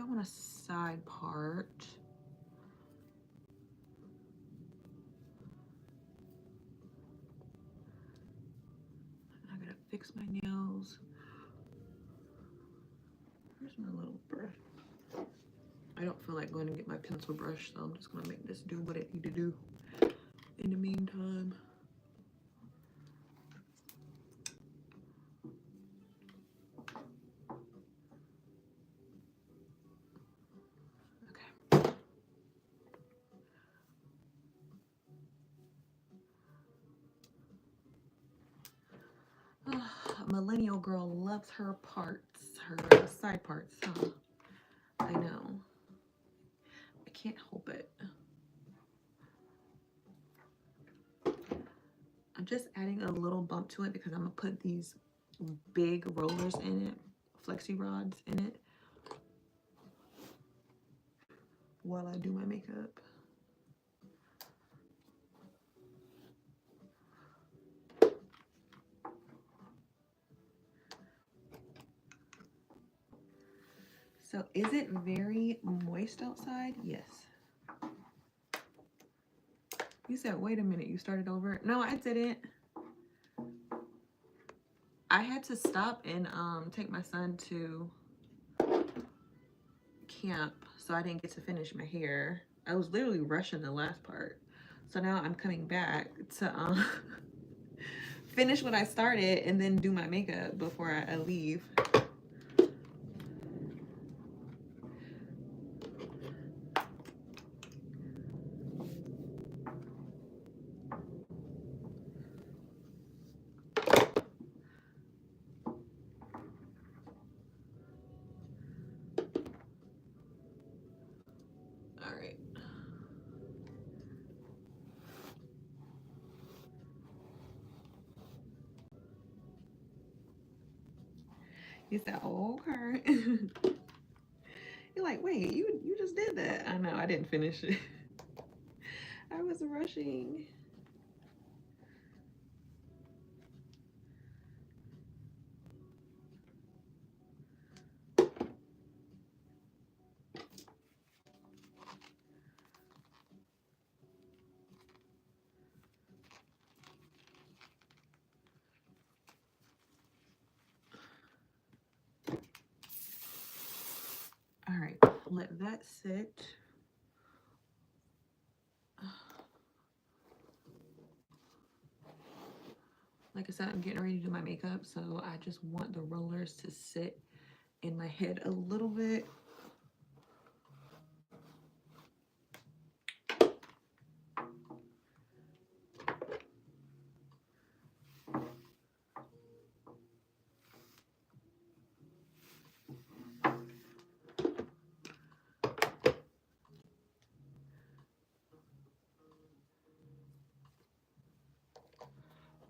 I want a side part. I gotta fix my nails. Where's my little brush? I don't feel like going to get my pencil brush, so I'm just gonna make this do what it need to do in the meantime. Okay. Millennial girl loves her parts, her side parts, huh? I know. I can't help it. I'm just adding a little bump to it because I'm gonna put these big rollers in it, flexi rods in it, while I do my makeup. So is it very moist outside? Yes. You said, wait a minute, you started over? No, I didn't. I had to stop and take my son to camp, so I didn't get to finish my hair. I was literally rushing the last part. So now I'm coming back to finish what I started and then do my makeup before I leave. All right. You said, oh, okay. You're like, wait, you just did that. I know, I didn't finish it. I was rushing. All right, let that sit. Like I said, I'm getting ready to do my makeup, so I just want the rollers to sit in my head a little bit.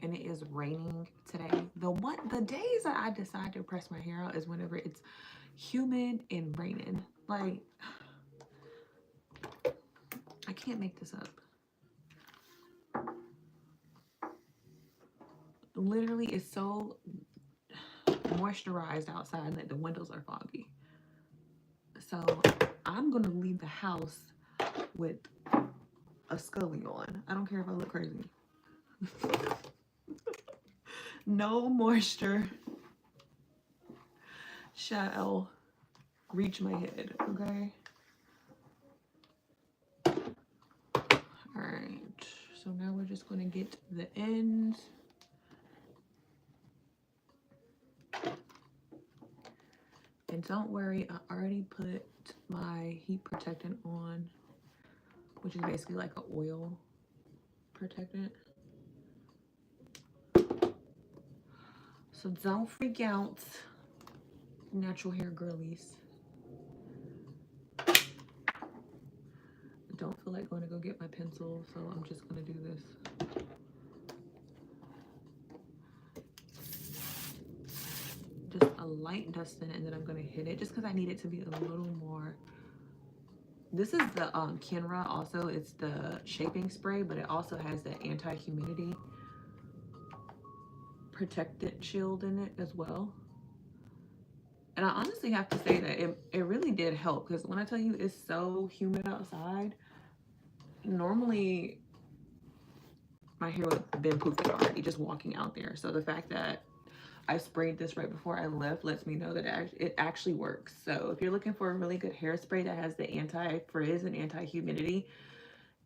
And it is raining today. The days that I decide to press my hair out is whenever it's humid and raining. Like, I can't make this up. Literally, it's so moisturized outside that the windows are foggy. So I'm gonna leave the house with a scully on. I don't care if I look crazy. No moisture shall reach my head, okay? All right, so now we're just gonna get the ends. And don't worry, I already put my heat protectant on, which is basically like an oil protectant. So don't freak out, natural hair girlies. Don't feel like going to go get my pencil, so I'm just gonna do this. Just a light dusting, and then I'm gonna hit it just because I need it to be a little more. This is the Kenra also. It's the shaping spray, but it also has the anti-humidity protectant shield in it as well. And I honestly have to say that it really did help, because when I tell you it's so humid outside, normally my hair would have been poofed already just walking out there. So the fact that I sprayed this right before I left lets me know that it actually works. So if you're looking for a really good hairspray that has the anti-frizz and anti-humidity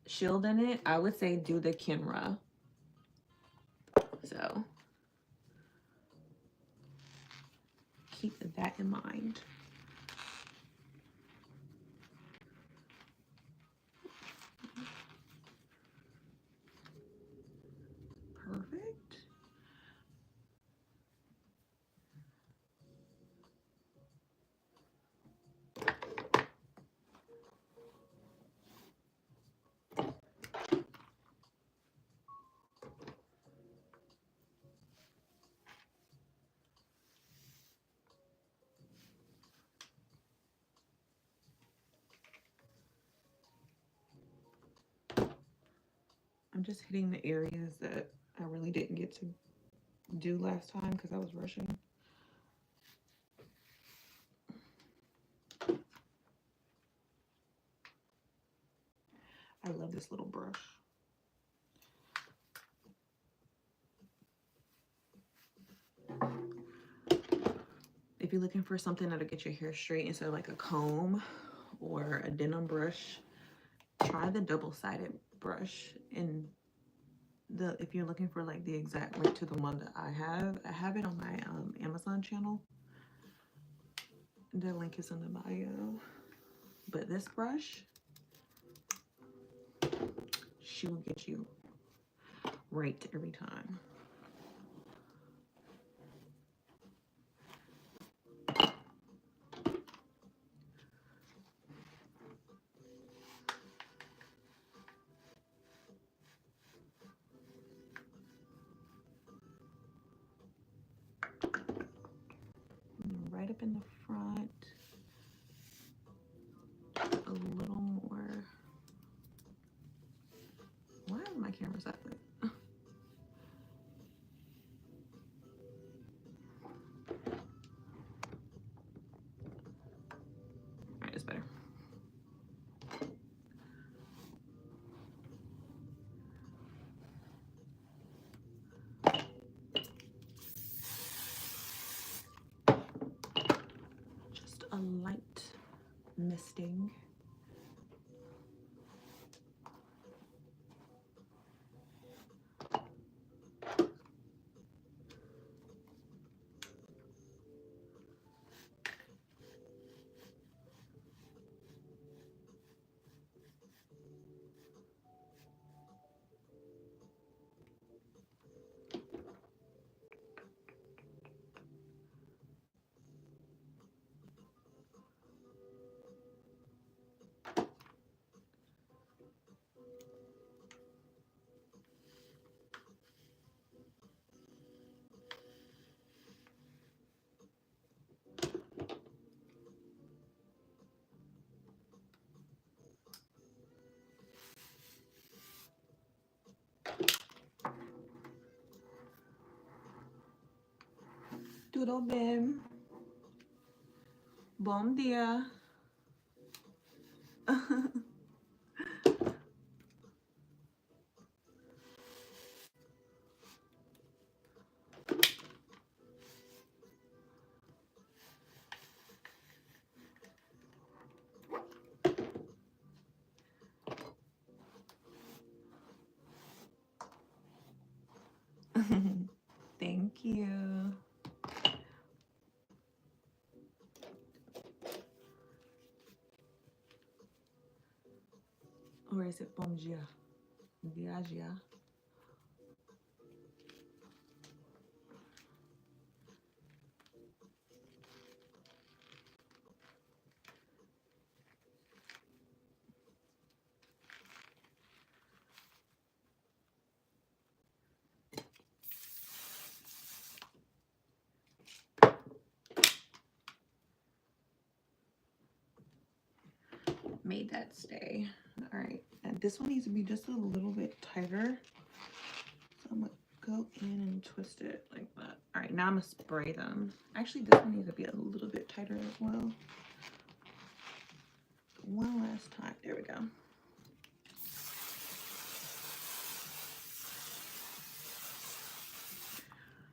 shield in it, I would say do the Kenra. So keep that in mind. Perfect. I'm just hitting the areas that I really didn't get to do last time because I was rushing. I love this little brush. If you're looking for something that'll get your hair straight instead of like a comb or a denim brush, try the double-sided brush. And if you're looking for like the exact link to the one that I have it on my Amazon channel. The link is in the bio. But this brush, she will get you right every time. Right up in the front, a little more. Why is my camera set like? Alright, it's better. Just a light misting. Tudo bem? Bom dia. Thank you. Or is it bom dia? Dia dia. Made that stay. All right, and this one needs to be just a little bit tighter. So I'm gonna go in and twist it like that. All right, now I'm gonna spray them. Actually, this one needs to be a little bit tighter as well. One last time. There we go.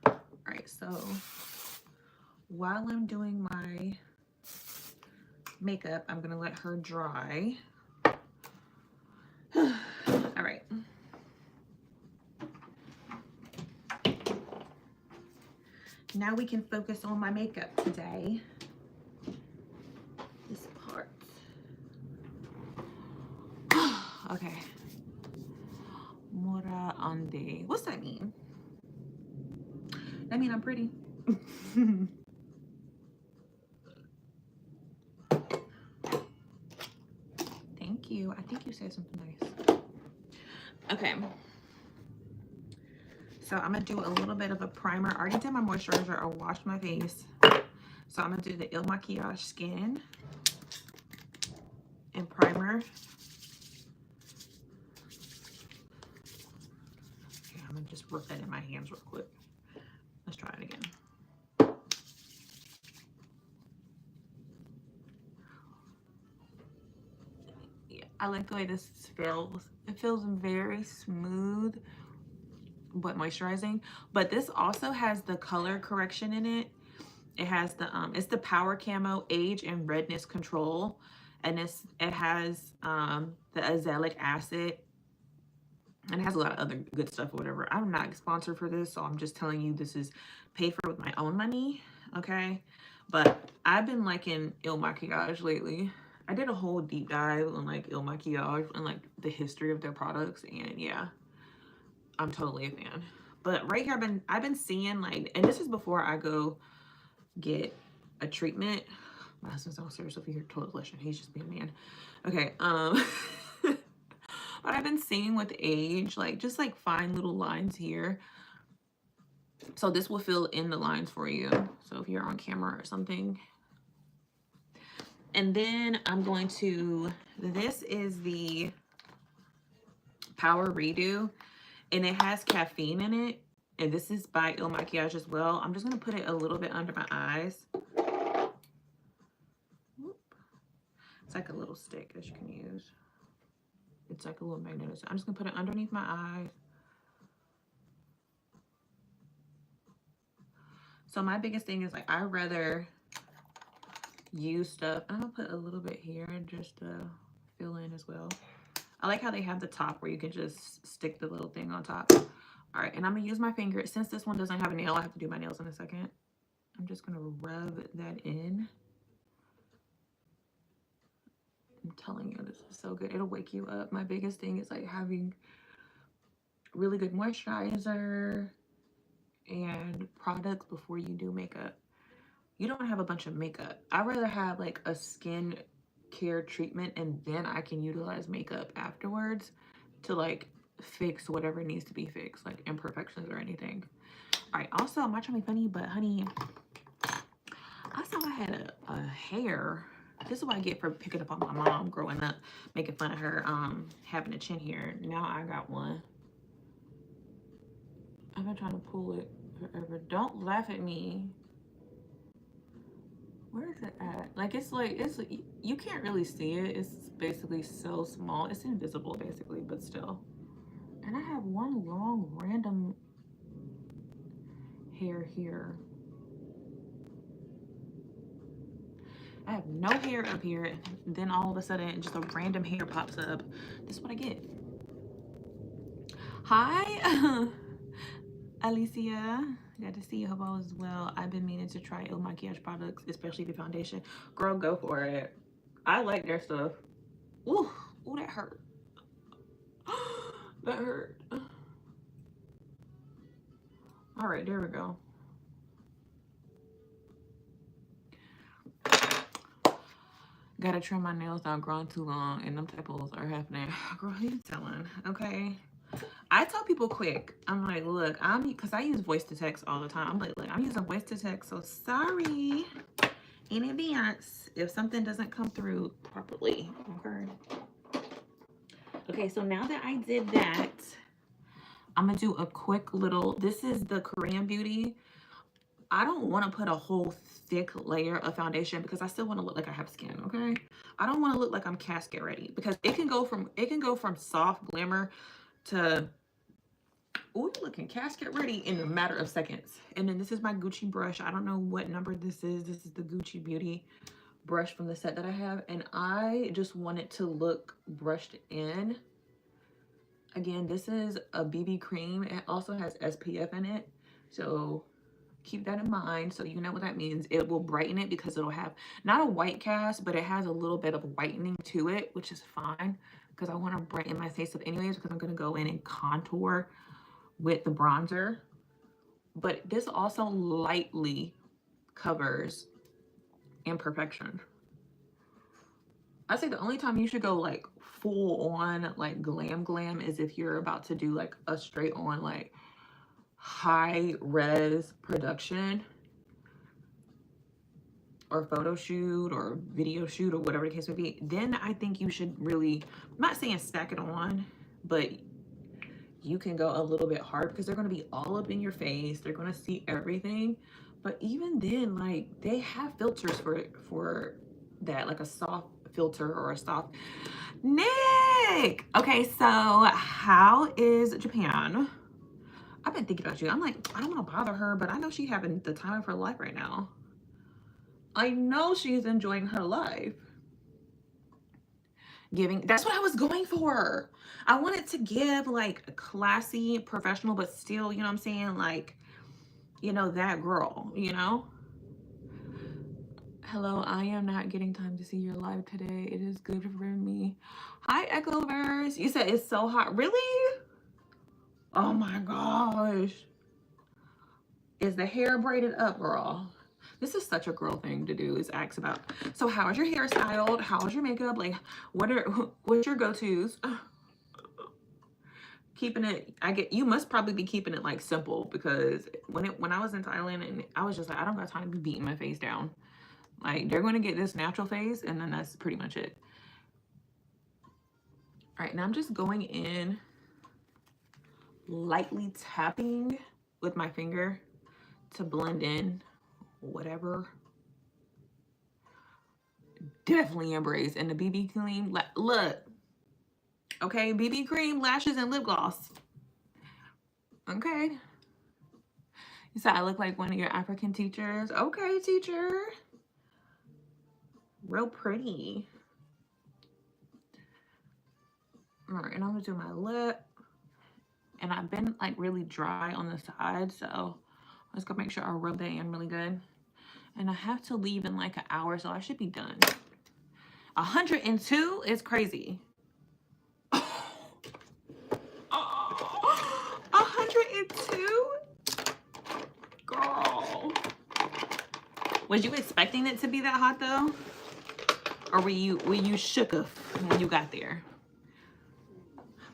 All right, so while I'm doing my makeup, I'm gonna let her dry. All right. Now we can focus on my makeup today. This part. Okay. Mora ande. What's that mean? That mean I'm pretty. Thank you. I think you said something nice. Okay. So I'm going to do a little bit of a primer. I already did my moisturizer. I washed my face. So I'm going to do the Il Makiage Skin and primer. Okay, I'm going to just rub that in my hands real quick. Let's try it again. Yeah, I like the way this feels. It feels very smooth but moisturizing. But this also has the color correction in it. It has the it's the Power Camo Age and Redness Control, and it has the azelaic acid, and it has a lot of other good stuff or whatever. I'm not sponsored for this, so I'm just telling you this is paid for with my own money, okay? But I've been liking Il Makiage lately. I did a whole deep dive on like Il Makiage and like the history of their products, and yeah, I'm totally a fan. But right here, I've been seeing like, and this is before I go get a treatment. My husband's downstairs over here toilet flushing. He's just being a man. Okay, but I've been seeing with age, like just like fine little lines here. So this will fill in the lines for you. So if you're on camera or something. And then I'm going to, this is the Power Redo, and it has caffeine in it. And this is by Il Makiage as well. I'm just going to put it a little bit under my eyes. It's like a little stick that you can use. It's like a little magnet. I'm just going to put it underneath my eyes. So my biggest thing is like, I'd rather use stuff. I'm going to put a little bit here just to fill in as well. I like how they have the top where you can just stick the little thing on top. All right, and I'm going to use my finger. Since this one doesn't have a nail, I have to do my nails in a second. I'm just going to rub that in. I'm telling you, this is so good. It'll wake you up. My biggest thing is like having really good moisturizer and products before you do makeup. You don't have a bunch of makeup. I'd rather have like a skin care treatment and then I can utilize makeup afterwards to like fix whatever needs to be fixed, like imperfections or anything. All right, also, I'm not trying to be funny, but honey, I saw I had a hair. This is what I get for picking up on my mom growing up, making fun of her having a chin hair. Now I got one. I've been trying to pull it forever. Don't laugh at me. Where is it at? Like it's you can't really see it. It's basically so small. It's invisible basically, but still. And I have one long random hair here. I have no hair up here, and then all of a sudden just a random hair pops up. This is what I get. Hi, Alicia. Got to see you. Hope all is well. I've been meaning to try Il Makiage products, especially the foundation. Girl, go for it. I like their stuff. Ooh, ooh, that hurt. That hurt. All right, there we go. Gotta trim my nails down, growing too long, and them typos are happening. Girl, who you telling? Okay. I tell people quick. I'm like, look, because I use voice to text all the time. I'm like, look, I'm using voice to text, so sorry in advance if something doesn't come through properly. Okay. Okay, so now that I did that, I'm gonna do a quick little, this is the Korean Beauty I don't want to put a whole thick layer of foundation because I still want to look like I have skin, okay? I don't want to look like I'm casket ready because it can go from soft glamour to, oh, you're looking casket ready in a matter of seconds. And then this is my Gucci brush. I don't know what number this is. This is the Gucci Beauty brush from the set that I have. And I just want it to look brushed in. Again, this is a BB cream. It also has SPF in it. So keep that in mind. So you know what that means. It will brighten it because it'll have not a white cast, but it has a little bit of whitening to it, which is fine because I want to brighten my face up anyways because I'm going to go in and contour with the bronzer. But this also lightly covers imperfections. I say the only time you should go like full on like glam is if you're about to do like a straight on like high res production or photo shoot or video shoot or whatever the case may be. Then I think you should really, I'm not saying stack it on, but you can go a little bit hard because they're going to be all up in your face. They're going to see everything. But even then, like, they have filters for that, like a soft filter or a soft. Nick! Okay, so how is Japan? I've been thinking about you. I'm like, I don't want to bother her, but I know she's having the time of her life right now. I know she's enjoying her life. Giving, that's what I was going for. I wanted to give like classy, professional, but still, you know what I'm saying? Like, you know, that girl, you know? Hello, I am not getting time to see your live today. It is good for me. Hi, Echoverse. You said it's so hot. Really? Oh my gosh. Is the hair braided up, girl? This is such a girl thing to do, is ask about. So how is your hair styled? How is your makeup? Like, what's your go-tos? Keeping it, you must probably be keeping it like simple because when I was in Thailand and I was just like, I don't got time to be beating my face down. Like, they're going to get this natural face and then that's pretty much it. All right, now I'm just going in, lightly tapping with my finger to blend in whatever. Definitely embrace. And the BB cream, look. Okay, BB cream, lashes, and lip gloss. Okay. You said I look like one of your African teachers. Okay, teacher. Real pretty. All right, and I'm gonna do my lip. And I've been like really dry on the side, so let's go make sure I rub that in really good. And I have to leave in like an hour, so I should be done. 102 is crazy. 102? Girl. Was you expecting it to be that hot though? Or were you shooketh when you got there?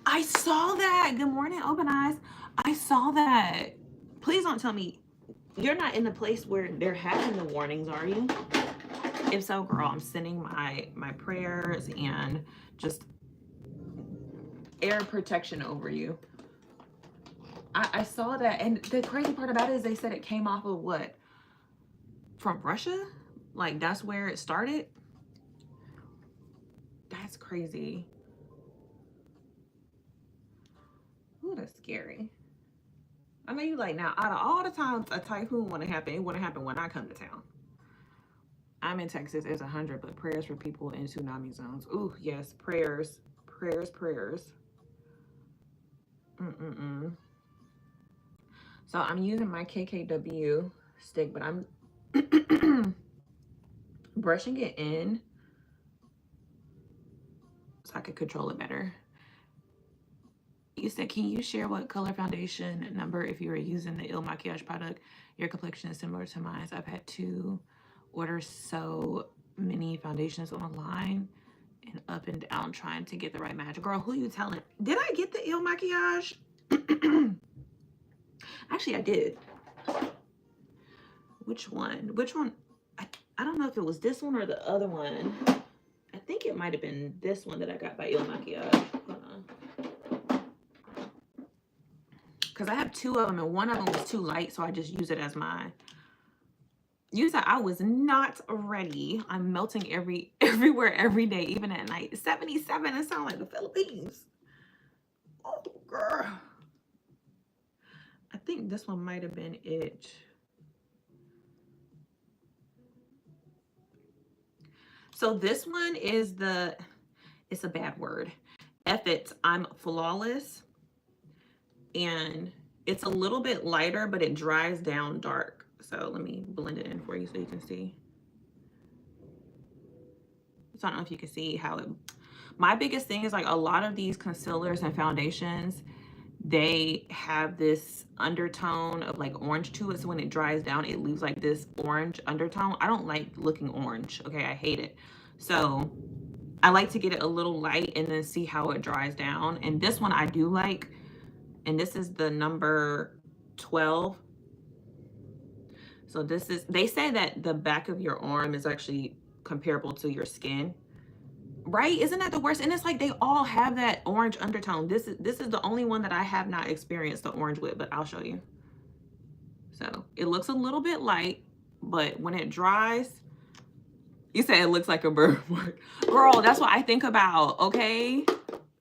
I saw that. Good morning, Open Eyes. I saw that. Please don't tell me you're not in the place where they're having the warnings, are you? If so, girl, I'm sending my prayers and just air protection over you. I saw that, and the crazy part about it is they said it came off of what? From Russia? Like, that's where it started? That's crazy. Ooh, that's scary. I know you like, now, out of all the times a typhoon want to happen, it want to happen when I come to town. I'm in Texas. It's 100, but prayers for people in tsunami zones. Ooh, yes, prayers. Prayers. So I'm using my KKW stick, but I'm brushing it in so I could control it better. You said, can you share what color foundation number if you are using the Il Makiage product? Your complexion is similar to mine. I've had to order so many foundations online and up and down trying to get the right match. Girl, who you telling? Did I get the Il Makiage? Actually, I did. Which one? I don't know if it was this one or the other one. I think it might have been this one that I got by Il Makiage. Hold on. Because I have two of them and one of them was too light, so I just use it as my You said I was not ready. I'm melting everywhere every day, even at night. 77, it sounds like the Philippines. Oh, girl. I think this one might have been it. So this one is the, it's a bad word. F it, I'm flawless. And it's a little bit lighter, but it dries down dark. So let me blend it in for you so you can see. So I don't know if you can see how it, my biggest thing is like a lot of these concealers and foundations, they have this undertone of like orange to it. So when it dries down, it leaves like this orange undertone. I don't like looking orange. Okay, I hate it. So I like to get it a little light and then see how it dries down. And this one I do like, and this is the number 12. So this is, they say that the back of your arm is actually comparable to your skin. Right? Isn't that the worst? And it's like they all have that orange undertone. This is the only one that I have not experienced the orange with, but I'll show you. So it looks a little bit light, but when it dries, you say it looks like a birthmark. Girl, that's what I think about, okay?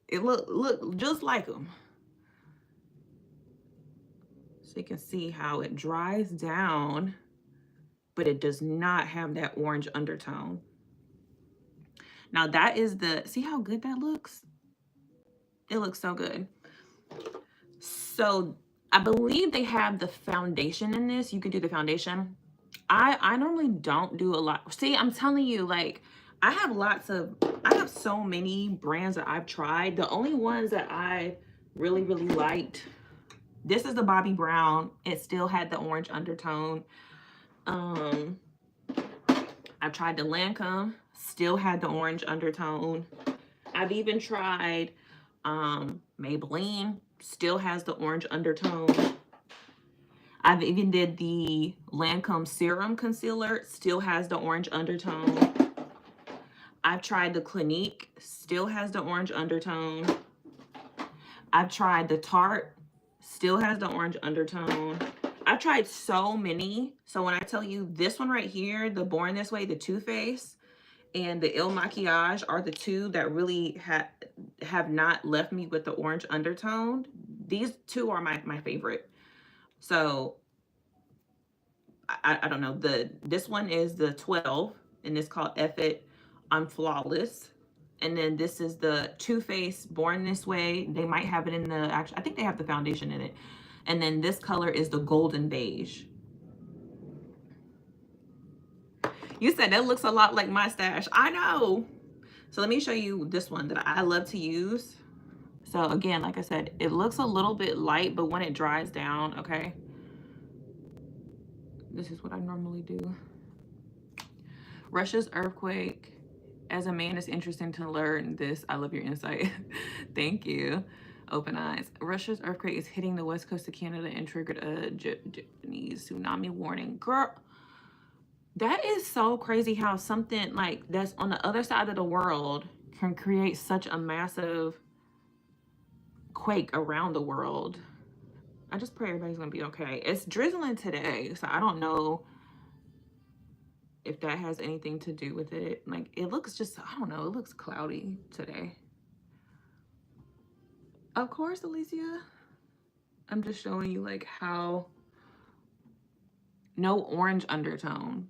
It look just like them. So you can see how it dries down, but it does not have that orange undertone. Now that is the, see how good that looks? It looks so good. So I believe they have the foundation in this. You can do the foundation. I normally don't do a lot. See, I'm telling you, like, I have so many brands that I've tried. The only ones that I really, really liked, this is the Bobbi Brown. It still had the orange undertone. I've tried the Lancome, still had the orange undertone. I've even tried Maybelline, still has the orange undertone. I've even did the Lancome Serum Concealer, still has the orange undertone. I've tried the Clinique, still has the orange undertone. I've tried the Tarte, still has the orange undertone. I've tried so many. So when I tell you this one right here, the Born This Way, the Too Faced, and the Il Makiage are the two that really have not left me with the orange undertone. These two are my favorite. So I don't know. This one is the 12, and it's called F It, I'm Flawless. And then this is the Too Faced Born This Way. They might have it in the, actually, I think they have the foundation in it. And then this color is the Golden Beige. You said that looks a lot like my stash. I know. So let me show you this one that I love to use. So again, like I said, it looks a little bit light, but when it dries down, okay, this is what I normally do. Russia's Earthquake. As a man, it's interesting to learn this. I love your insight. Thank you. Open eyes. Russia's earthquake is hitting the west coast of Canada and triggered a Japanese tsunami warning. Girl, that is so crazy how something like that's on the other side of the world can create such a massive quake around the world. I just pray everybody's gonna be okay. It's drizzling today, so I don't know if that has anything to do with it. Like, it looks just, I don't know, it looks cloudy today. Of course, Alicia. I'm just showing you like how no orange undertone.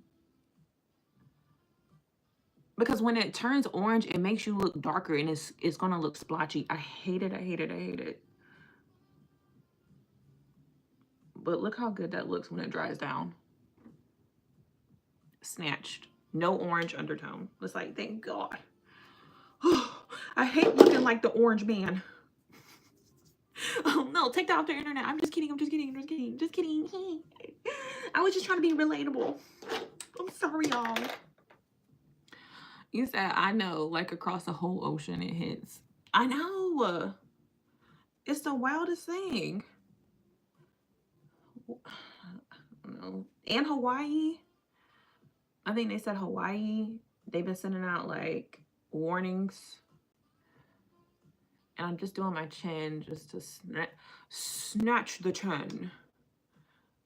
Because when it turns orange, it makes you look darker and it's gonna look splotchy. I hate it, I hate it, I hate it. But look how good that looks when it dries down. Snatched. No orange undertone. It's like, thank God. I hate looking like the orange man. Oh no, take that off the internet. I'm just kidding, I'm just kidding, I'm just kidding, just kidding. I was just trying to be relatable. I'm sorry, y'all. You said, I know, like across the whole ocean it hits. I know. It's the wildest thing. I don't know. And Hawaii. I think they said Hawaii. They've been sending out like warnings. And I'm just doing my chin just to snatch the chin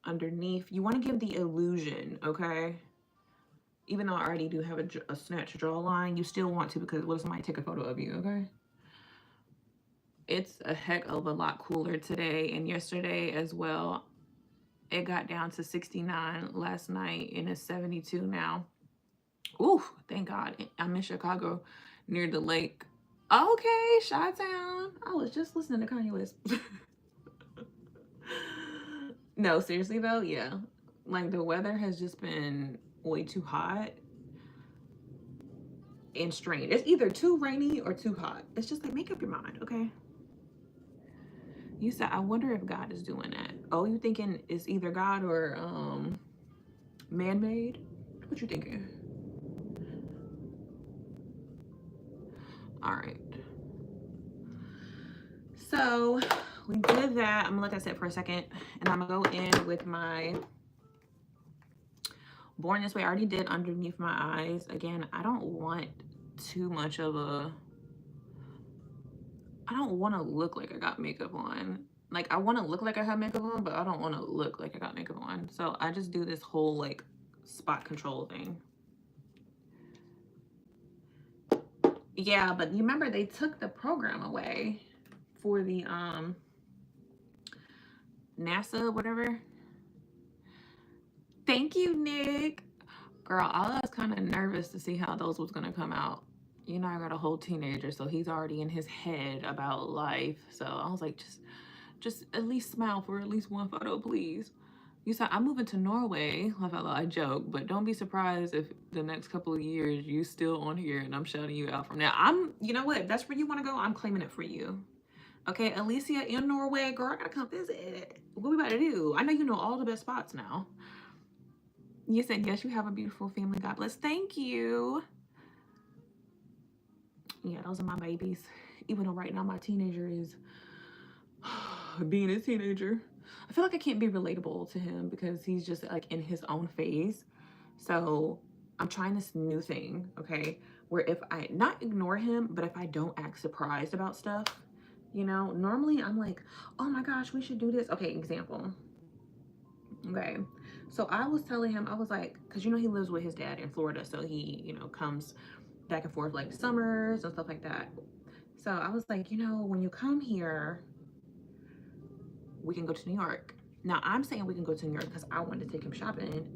underneath. You want to give the illusion, okay? even though I already do have a snatch jawline, you still want to, because what if somebody take a photo of you, okay? It's a heck of a lot cooler today and yesterday as well. It got down to 69 last night and it's 72 now. Ooh, thank God. I'm in Chicago near the lake. Okay, Chi-Town. I was just listening to Kanye West. No, seriously though, yeah. Like the weather has just been way too hot and strange. It's either too rainy or too hot. It's just like, make up your mind, okay? You said, I wonder if God is doing that. Oh, you thinking it's either God or man-made? What you thinking? All right. So we did that. I'm gonna let that sit for a second, and I'm gonna go in with my Born This Way. I already did underneath my eyes. Again, I don't want too much of a, I don't want to look like I got makeup on. Like, I want to look like I have makeup on, but I don't want to look like I got makeup on. So I just do this whole like spot control thing. Yeah, but you remember they took the program away for the NASA, whatever. Thank you, Nick. Girl, I was kind of nervous to see how those was gonna come out. You know, I got a whole teenager, so he's already in his head about life. So I was like, just at least smile for at least one photo, please. You said I'm moving to Norway. I joke, but don't be surprised if the next couple of years you still on here and I'm shouting you out from now. You know what? If that's where you want to go, I'm claiming it for you. Okay, Alicia in Norway, girl, I gotta come visit. What we about to do? I know you know all the best spots now. You said, yes, you have a beautiful family. God bless. Thank you. Yeah, those are my babies. Even though right now my teenager is being a teenager. I feel like I can't be relatable to him because he's just like in his own phase. So I'm trying this new thing, okay? Where if I not ignore him, but if I don't act surprised about stuff, you know, normally I'm like, oh my gosh, we should do this. Okay, example. Okay, so I was telling him, I was like, because you know he lives with his dad in Florida, so he, you know, comes back and forth like summers and stuff like that. So I was like, you know, when you come here, we can go to New York. Now I'm saying we can go to New York because I wanted to take him shopping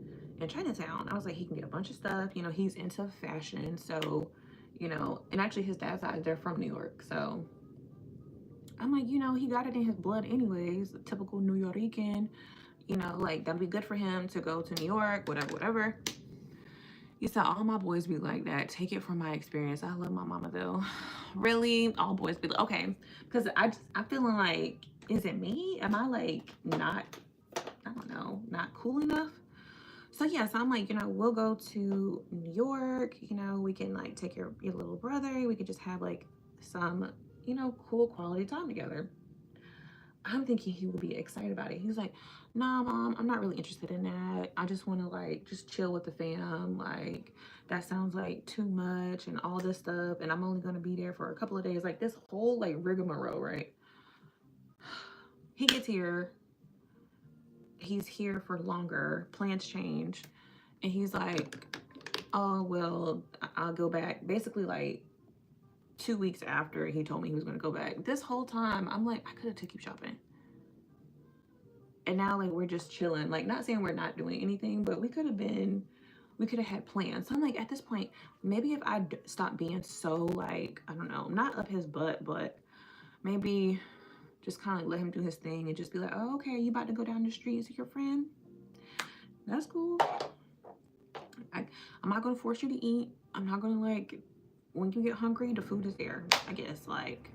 in Chinatown. I was like, he can get a bunch of stuff. You know, he's into fashion, so, you know, and actually his dad's side, they're from New York, so I'm like, you know, he got it in his blood anyways, typical New Yorican. You know, like that'd be good for him to go to New York, whatever. You said all my boys be like that. Take it from my experience. I love my mama though. Really, all boys be like, okay, because I'm feeling like, is it me? Am I like not, I don't know, not cool enough? So yes, I'm like, you know, we'll go to New York. You know, we can like take your little brother. We could just have like some, you know, cool quality time together. I'm thinking he would be excited about it. He's like, nah, mom, I'm not really interested in that. I just want to like just chill with the fam. Like that sounds like too much and all this stuff. And I'm only going to be there for a couple of days. Like this whole like rigmarole, right? He gets here. He's here for longer. Plans change. And he's like, oh, well, I'll go back. Basically like 2 weeks after he told me he was going to go back. This whole time, I'm like, I could have took you shopping. And now like we're just chilling. Like not saying we're not doing anything, but we could have had plans. So I'm like, at this point, maybe if I stop being so like, I don't know, not up his butt, but maybe just kind of let him do his thing and just be like, oh, okay, you about to go down the street and see your friend? That's cool. I'm not going to force you to eat. I'm not going to like, when you get hungry, the food is there. I guess like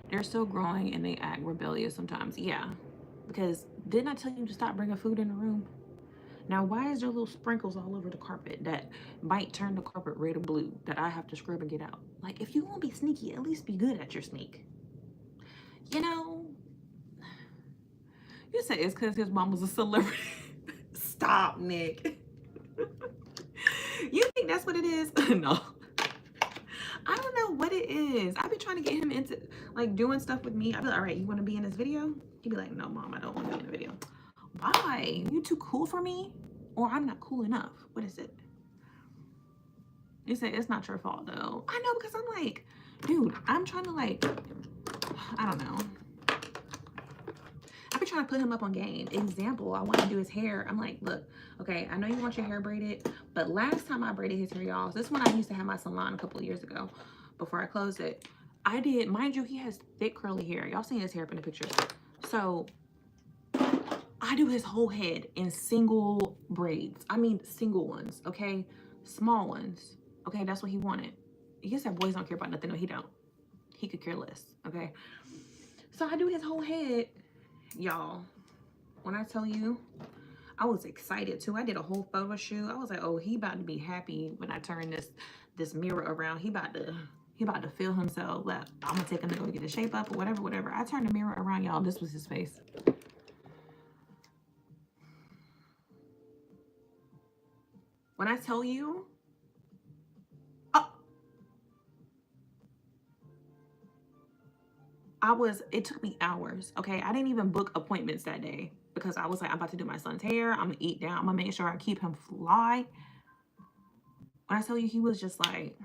they're still growing and they act rebellious sometimes. Yeah, because didn't I tell you to stop bringing food in the room? Now, why is there little sprinkles all over the carpet that might turn the carpet red or blue that I have to scrub and get out? Like, if you want to be sneaky, at least be good at your sneak. You know, you say it's because his mom was a celebrity. Stop, Nick. You think that's what it is? No. I don't know what it is. I've been trying to get him into like doing stuff with me. I'd be like, all right, you want to be in this video? He'd be like, no, mom, I don't want to be in the video. Why? You too cool for me? Or I'm not cool enough? What is it? He said, it's not your fault though. I know, because I'm like, dude, I'm trying to like, I don't know. I've been trying to put him up on game. Example, I want to do his hair. I'm like, look, okay, I know you want your hair braided, but last time I braided his hair, y'all, this one I used to have my salon a couple of years ago before I closed it. I did, mind you, he has thick curly hair. Y'all seen his hair up in the picture. So I do his whole head in single braids. I mean, single ones, okay? Small ones, okay? That's what he wanted. He said boys don't care about nothing. No, he don't. He could care less, okay? So I do his whole head, y'all. When I tell you, I was excited too. I did a whole photo shoot. I was like, oh, he about to be happy when I turn this mirror around. He about to feel himself. Like, I'm gonna take him to go get the shape up or whatever. I turned the mirror around, y'all. This was his face. When I tell you, oh, it took me hours, okay? I didn't even book appointments that day because I was like, I'm about to do my son's hair. I'm gonna eat down. I'm gonna make sure I keep him fly. When I tell you, he was just like,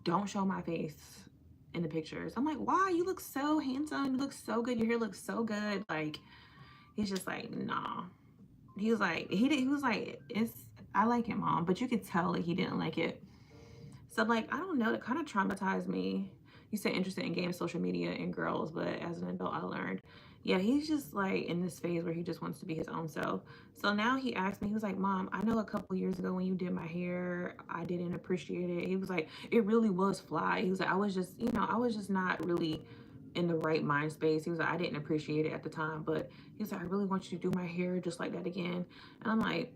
don't show my face in the pictures. I'm like, why? You look so handsome. You look so good. Your hair looks so good. Like, he's just like, nah. He was like, he was like, I like it, Mom, but you could tell that he didn't like it. So like, I don't know, it kind of traumatized me. You said interested in games, social media, and girls, but as an adult, I learned, yeah, he's just like in this phase where he just wants to be his own self. So now he asked me, he was like, Mom, I know a couple years ago when you did my hair, I didn't appreciate it. He was like, it really was fly. He was like, I was just, I was just not really in the right mind space. He was like, I didn't appreciate it at the time, but he was like, I really want you to do my hair just like that again. And I'm like,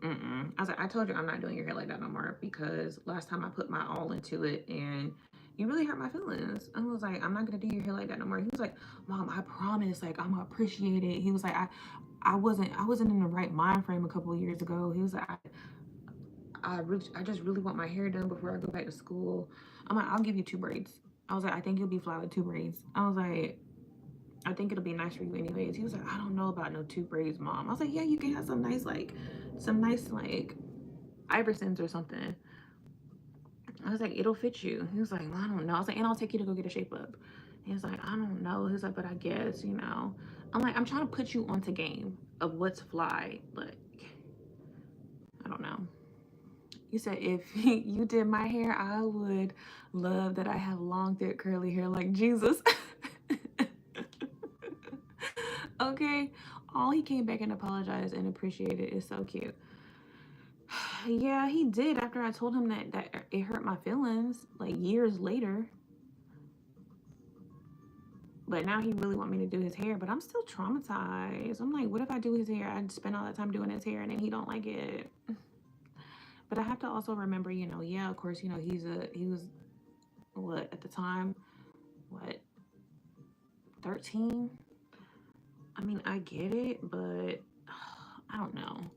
I was like, I told you I'm not doing your hair like that no more because last time I put my all into it and you really hurt my feelings. I was like, I'm not gonna do your hair like that no more. He was like, Mom, I promise, like I'm gonna appreciate it. He was like, I wasn't in the right mind frame a couple of years ago. He was like, I just really want my hair done before I go back to school. I'm like, I'll give you 2 braids. I was like, I think you'll be fly with 2 braids. I was like, I think it'll be nice for you anyways. He was like, I don't know about no 2 braids, Mom. I was like, yeah, you can have some nice like Iversons or something. I was like, it'll fit you. He was like, well, I don't know. I was like, and I'll take you to go get a shape up. He was like, I don't know. He was like, but I guess, I'm like, I'm trying to put you onto game of what's fly, but I don't know. He said, if you did my hair, I would love that I have long, thick, curly hair like Jesus. Okay. All he came back and apologized and appreciated is so cute. Yeah, he did after I told him that it hurt my feelings like years later. But now he really want me to do his hair, but I'm still traumatized. I'm like, what if I do his hair? I'd spend all that time doing his hair and then he don't like it. But I have to also remember, yeah, of course, he was what at the time, what, 13? I mean, I get it, but I don't know.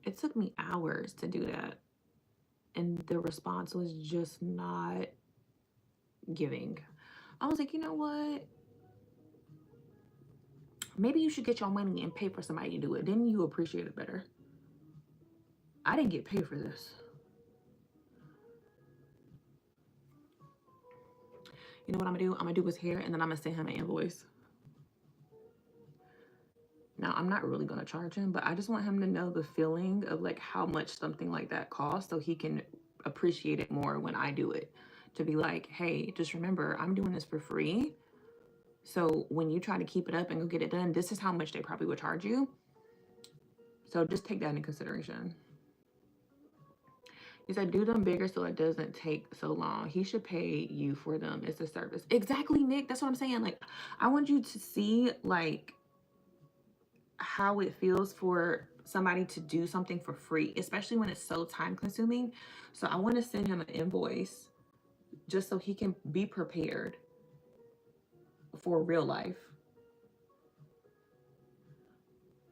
It took me hours to do that. And the response was just not giving. I was like, you know what? Maybe you should get your money and pay for somebody to do it. Then you appreciate it better. I didn't get paid for this. You know what I'm gonna do? I'm gonna do his hair and then I'm gonna send him an invoice. Now, I'm not really gonna charge him, but I just want him to know the feeling of like how much something like that costs so he can appreciate it more when I do it. To be like, hey, just remember, I'm doing this for free. So when you try to keep it up and go get it done, this is how much they probably would charge you. So just take that into consideration. He said, do them bigger so it doesn't take so long. He should pay you for them. It's a service. Exactly, Nick. That's what I'm saying. Like, I want you to see, like, how it feels for somebody to do something for free, especially when it's so time consuming. So I want to send him an invoice just so he can be prepared for real life.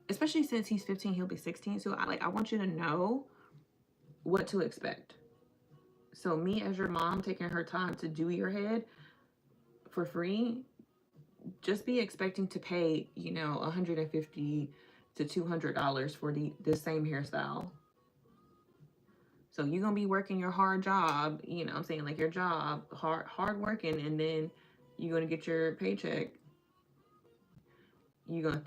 Especially since he's 15, he'll be 16. So I want you to know what to expect. So me as your mom taking her time to do your head for free, just be expecting to pay, $150 to $200 for the same hairstyle. So you're gonna be working your hard job, you know what I'm saying, like your job, hard working, and then you're gonna get your paycheck. You're gonna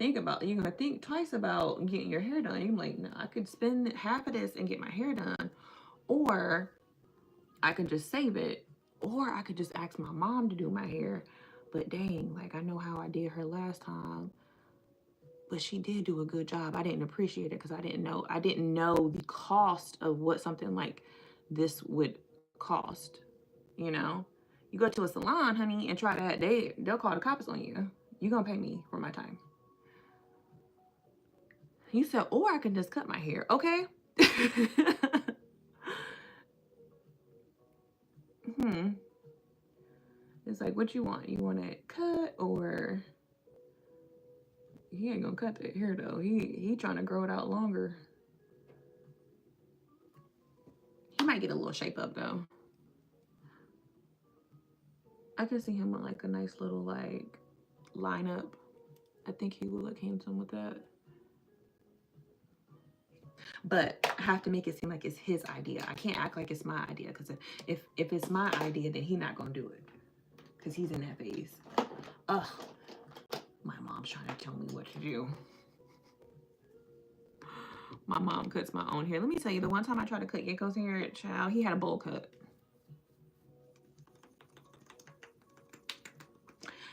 think twice about getting your hair done. You're like, no, I could spend half of this and get my hair done, or I could just save it, or I could just ask my mom to do my hair. But dang, like I know how I did her last time, but she did do a good job. I didn't appreciate it because I didn't know the cost of what something like this would cost. You know, you go to a salon, honey, and try that, they'll call the cops on you. You gonna pay me for my time. You said, or I can just cut my hair, okay? It's like, what you want? You want it cut, or he ain't gonna cut the hair though. He trying to grow it out longer. He might get a little shape up though. I can see him with like a nice little like lineup. I think he would look handsome with that. But I have to make it seem like it's his idea. I can't act like it's my idea, because if it's my idea, then he's not gonna do it, because he's in that phase. Ugh, my mom's trying to tell me what to do. My mom cuts my own hair. Let me tell you, the one time I tried to cut Gecko's hair, child, he had a bowl cut.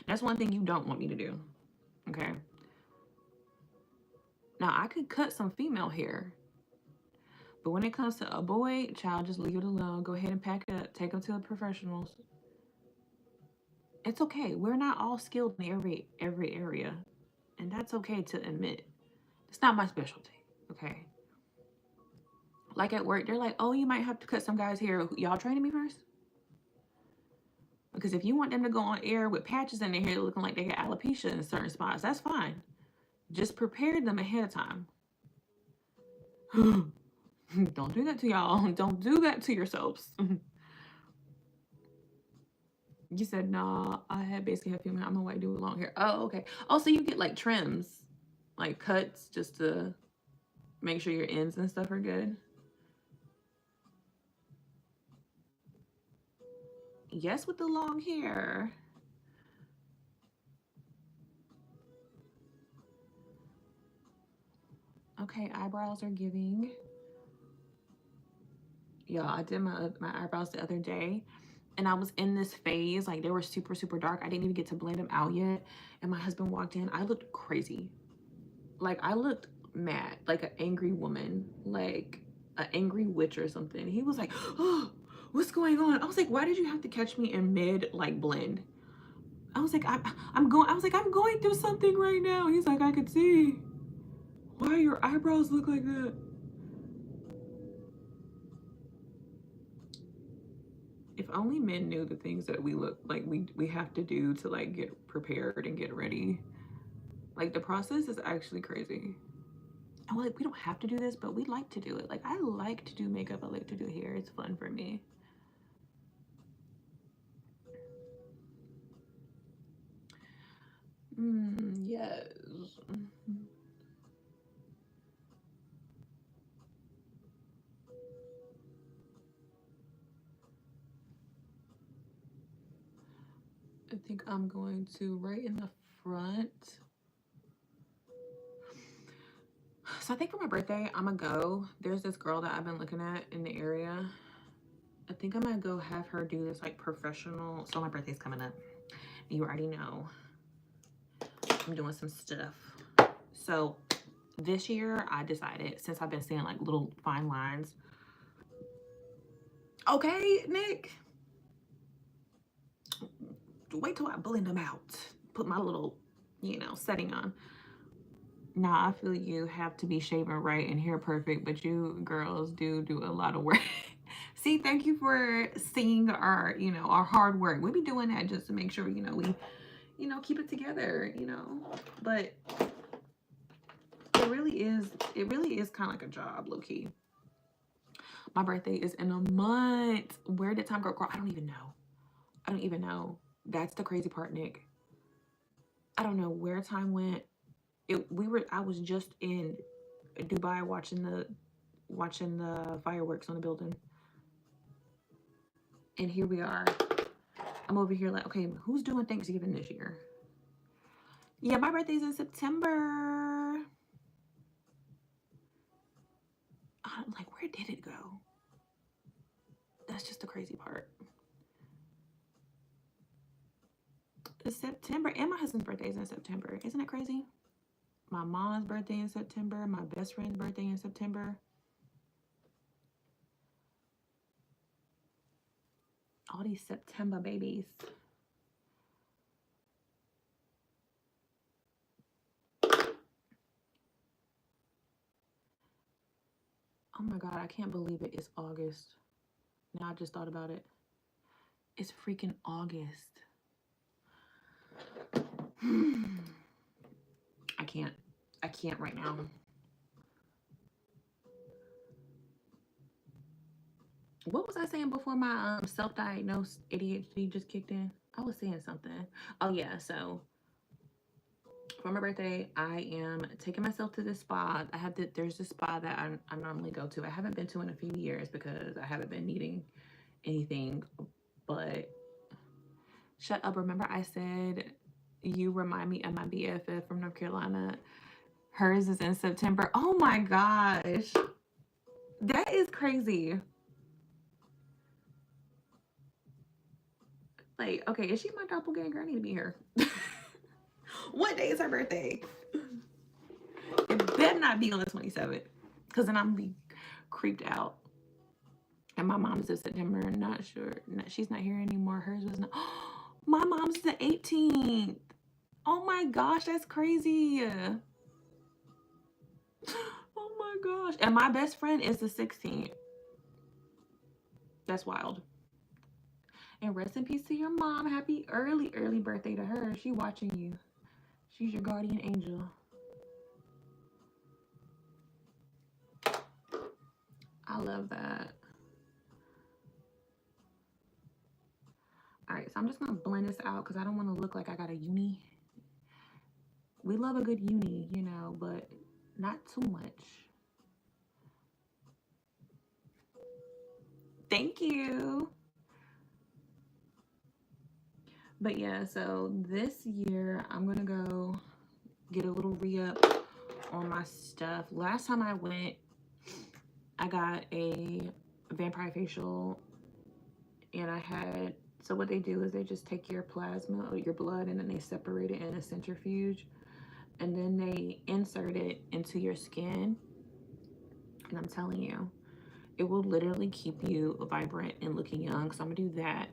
That's one thing you don't want me to do, okay? Now, I could cut some female hair, but when it comes to a boy, child, just leave it alone. Go ahead and pack it up. Take him to the professionals. It's okay. We're not all skilled in every area, and that's okay to admit. It's not my specialty, okay? Like at work, they're like, oh, you might have to cut some guys' hair. Y'all training me first? Because if you want them to go on air with patches in their hair looking like they got alopecia in certain spots, that's fine. Just prepare them ahead of time. Don't do that to y'all. Don't do that to yourselves. You said, nah, I had basically have female. I'm a white dude with long hair. Oh, okay. Oh, so you get like trims, like cuts, just to make sure your ends and stuff are good. Yes, with the long hair. Okay, eyebrows are giving. Yeah, I did my eyebrows the other day, and I was in this phase, like they were super, super dark. I didn't even get to blend them out yet. And my husband walked in. I looked crazy. Like I looked mad, like an angry woman, like an angry witch or something. He was like, oh, what's going on? I was like, why did you have to catch me in mid like blend? I was like, I'm going through something right now. He's like, I could see. Why your eyebrows look like that? If only men knew the things that we look like we have to do to like get prepared and get ready. Like the process is actually crazy. And like we don't have to do this, but we like to do it. Like I like to do makeup. I like to do hair. It's fun for me. Yes. I think I'm going to right in the front. So I think for my birthday, I'm gonna go. There's this girl that I've been looking at in the area. I think I'm gonna go have her do this like professional. So my birthday's coming up. You already know I'm doing some stuff. So this year I decided, since I've been seeing like little fine lines. Okay, Nick. Wait till I blend them out. Put my little, you know, setting on. Now I feel you have to be shaven right and hair perfect, but you girls do a lot of work. See, thank you for seeing our, you know, our hard work. We be doing that just to make sure, you know, we, you know, keep it together, you know. But it really is kind of like a job, low key. My birthday is in a month. Where did time go? Girl, I don't even know. That's the crazy part, Nick. I don't know where time went. I was just in Dubai watching the fireworks on the building. And here we are. I'm over here like, okay, who's doing Thanksgiving this year? Yeah, my birthday's in September. I'm like, where did it go? That's just the crazy part. It's September, and my husband's birthday is in September. Isn't it crazy? My mom's birthday in September. My best friend's birthday in September. All these September babies. Oh my God, I can't believe it. It's August. Now I just thought about it. It's freaking August. I can't. I can't right now. What was I saying before my self-diagnosed ADHD just kicked in? I was saying something. Oh yeah, so for my birthday, I am taking myself to this spa. There's this spa that I normally go to. I haven't been to in a few years because I haven't been needing anything. But shut up. Remember I said you remind me of my BFF from North Carolina. Hers is in September. Oh my gosh. That is crazy. Like, okay, is she my doppelganger? I need to be here. What day is her birthday? It better not be on the 27th, because then I'm gonna be creeped out. And my mom's in September. Not sure. No, she's not here anymore. Hers was not. My mom's the 18th. Oh my gosh, that's crazy. Oh my gosh. And my best friend is the 16th. That's wild. And rest in peace to your mom. Happy early birthday to her. She watching you. She's your guardian angel. I love that. All right, so I'm just gonna blend this out because I don't want to look like I got a uni. We love a good uni, you know, but not too much. Thank you. But yeah, so this year I'm gonna go get a little re-up on my stuff. Last time I went, I got a vampire facial, and I had, so what they do is they just take your plasma or your blood and then they separate it in a centrifuge, and then they insert it into your skin. And I'm telling you, it will literally keep you vibrant and looking young. So I'm gonna do that.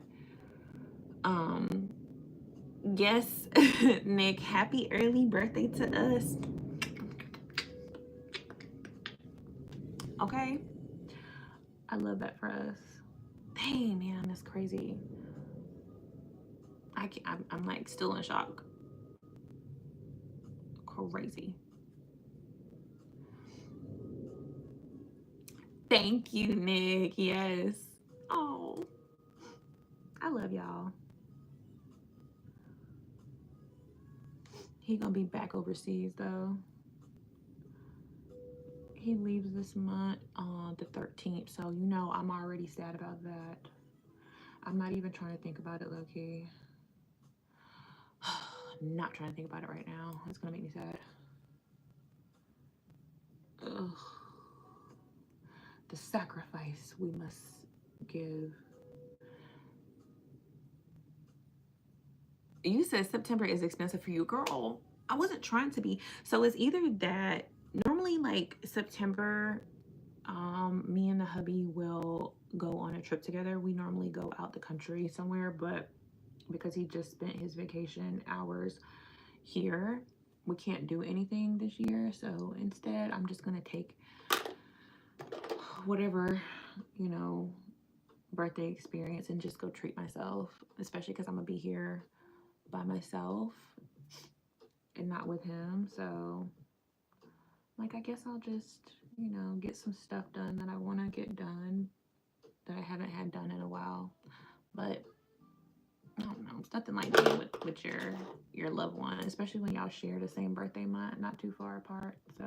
Yes, Nick, happy early birthday to us. Okay, I love that for us. Dang, man, that's crazy. I'm like still in shock. Crazy. Thank you, Nick. Yes. Oh, I love y'all. He gonna be back overseas though. He leaves this month on the 13th, so you know I'm already sad about that. I'm not even trying to think about it, low-key. Not trying to think about it right now. It's gonna make me sad. Ugh. The sacrifice we must give. You said September is expensive for you, girl. I wasn't trying to be. So it's either that, normally like September, me and the hubby will go on a trip together. We normally go out the country somewhere, but because he just spent his vacation hours here, we can't do anything this year. So instead, I'm just gonna take whatever, you know, birthday experience and just go treat myself, especially because I'm gonna be here by myself and not with him. So like, I guess I'll just, you know, get some stuff done that I want to get done that I haven't had done in a while. But I don't know. It's nothing like being with your loved one, especially when y'all share the same birthday month, not too far apart. So,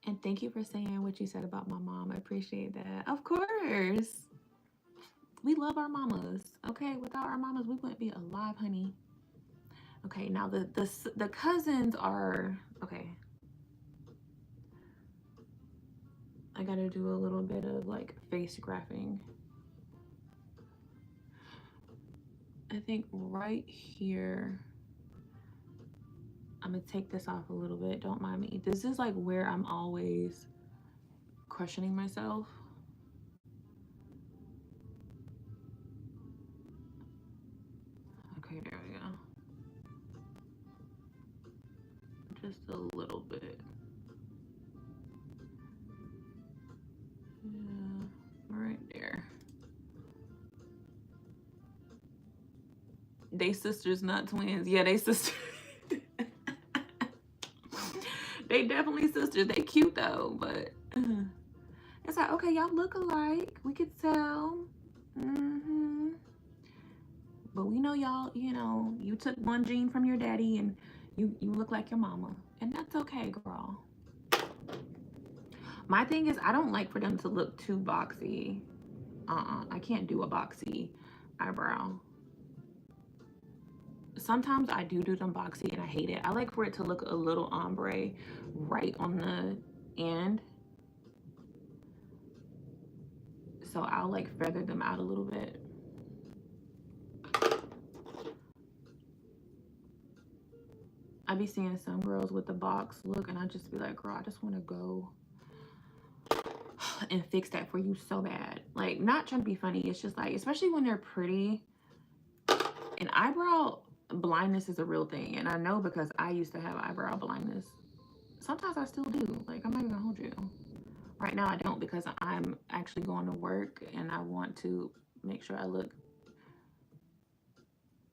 and thank you for saying what you said about my mom. I appreciate that. Of course. We love our mamas. Okay, without our mamas, we wouldn't be alive, honey. Okay, now the cousins are okay. I gotta do a little bit of like face graphing. I think right here, I'm gonna take this off a little bit. Don't mind me. This is like where I'm always questioning myself. Okay, there we go. Just a little bit. Yeah, right there. They sisters, not twins. Yeah, they sisters. They definitely sisters. They cute though, but it's like, okay, y'all look alike. We could tell. But we know y'all, you took one gene from your daddy and you look like your mama. And that's okay, girl. My thing is, I don't like for them to look too boxy. I can't do a boxy eyebrow. Sometimes I do them boxy and I hate it. I like for it to look a little ombre right on the end. So I'll like feather them out a little bit. I be seeing some girls with the box look and I just be like, girl, I just want to go and fix that for you so bad. Like, not trying to be funny. It's just like, especially when they're pretty. And eyebrow blindness is a real thing. And I know because I used to have eyebrow blindness. Sometimes I still do. Like, I'm not even gonna hold you. Right now I don't because I'm actually going to work and I want to make sure I look